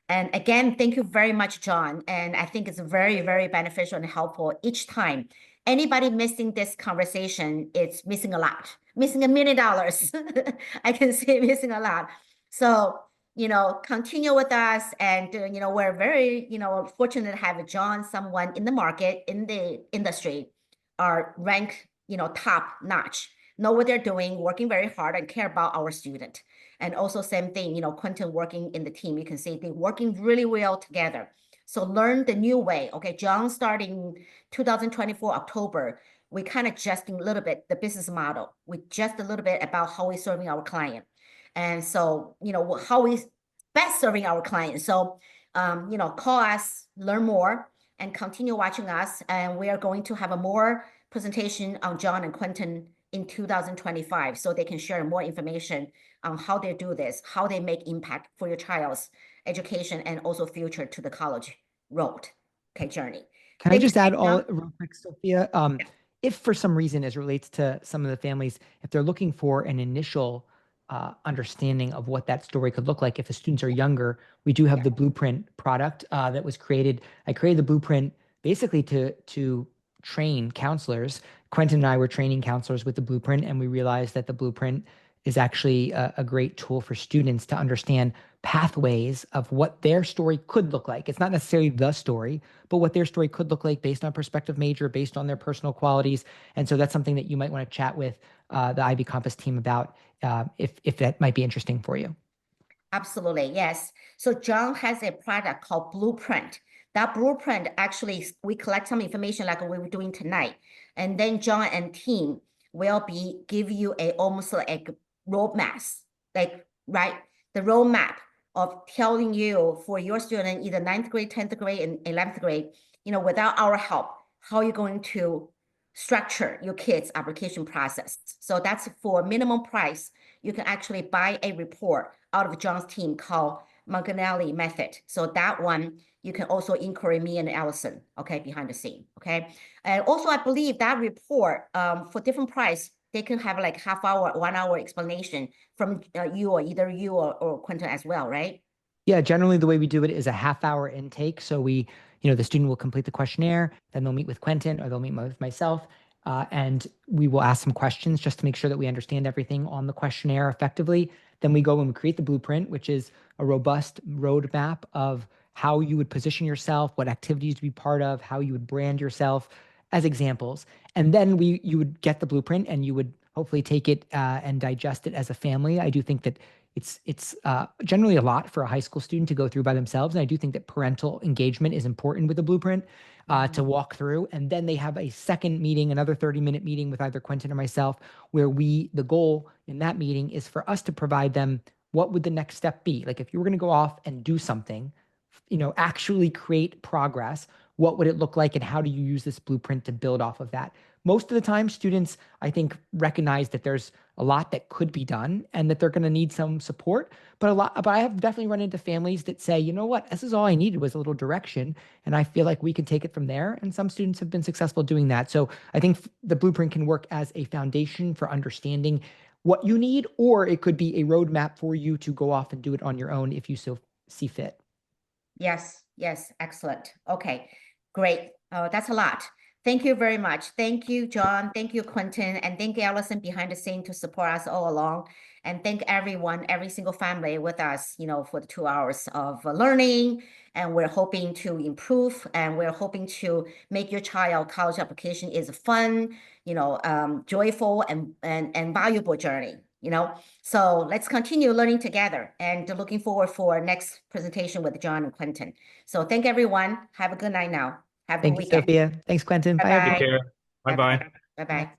And again, thank you very much, John. And I think it's very, very beneficial and helpful each time. Anybody missing this conversation, it's missing a lot, missing $1 million. I can say missing a lot. So, continue with us. And, we're very, fortunate to have John, someone in the market, in the industry, are ranked, top notch, know what they're doing, working very hard and care about our student. And also same thing, Quenton working in the team, you can see they're working really well together. So learn the new way. Okay, John starting 2024 October, we kind of adjusting a little bit the business model. We just a little bit about how we're serving our client. And so, how we best serving our clients. So, call us, learn more, and continue watching us. And we are going to have a more presentation on John and Quenton in 2025, so they can share more information on how they do this, how they make impact for your child's education and also future to the college road, okay, journey. Can I just add all real quick, Sophia? If for some reason, as it relates to some of the families, if they're looking for an initial understanding of what that story could look like, if the students are younger, we do have the Blueprint product that was created. I created the Blueprint basically to train counselors. Quenton and I were training counselors with the Blueprint, and we realized that the Blueprint is actually a great tool for students to understand pathways of what their story could look like. It's not necessarily the story, but what their story could look like based on prospective major, based on their personal qualities. And so that's something that you might want to chat with the IvyCompass team about if that might be interesting for you. Absolutely, yes. So John has a product called Blueprint. That Blueprint, actually, we collect some information like we were doing tonight. And then John and team will give you almost like roadmaps, like, right? The roadmap of telling you for your student, either 9th grade, 10th grade, and 11th grade, without our help, how you're going to structure your kids' application process. So that's for minimum price. You can actually buy a report out of John's team called Manganelli method. So that one, you can also inquiry me and Allison, okay, behind the scene, okay? And also, I believe that report, for different price, they can have like half hour, 1 hour explanation from you or either you or Quenton as well, right? Yeah, generally the way we do it is a half-hour intake. So we, the student will complete the questionnaire, then they'll meet with Quenton or they'll meet with myself, and we will ask some questions just to make sure that we understand everything on the questionnaire effectively. Then we go and we create the Blueprint, which is a robust roadmap of how you would position yourself, what activities to be part of, how you would brand yourself as examples. And then you would get the Blueprint and you would hopefully take it and digest it as a family. I do think that it's generally a lot for a high school student to go through by themselves. And I do think that parental engagement is important with the Blueprint to walk through. And then they have a second meeting, another 30-minute meeting with either Quenton or myself, where the goal in that meeting is for us to provide them what would the next step be? Like if you were going to go off and do something, actually create progress, what would it look like and how do you use this Blueprint to build off of that? Most of the time, students, I think, recognize that there's a lot that could be done and that they're going to need some support. But I have definitely run into families that say, you know what, this is all I needed was a little direction. And I feel like we can take it from there. And some students have been successful doing that. So I think the Blueprint can work as a foundation for understanding what you need, or it could be a roadmap for you to go off and do it on your own if you so see fit. Yes, excellent. Okay, great. That's a lot. Thank you very much. Thank you, John. Thank you, Quenton. And thank you, Allison, behind the scene to support us all along. And thank everyone, every single family with us, for the 2 hours of learning. And we're hoping to improve, and we're hoping to make your child college application is a fun, joyful and valuable journey. So let's continue learning together, and looking forward for next presentation with John and Quenton. So thank everyone. Have a good night now. Have a good weekend. Sophia. Thanks, Quenton. Bye, everyone. Take care. Bye-bye. Bye-bye.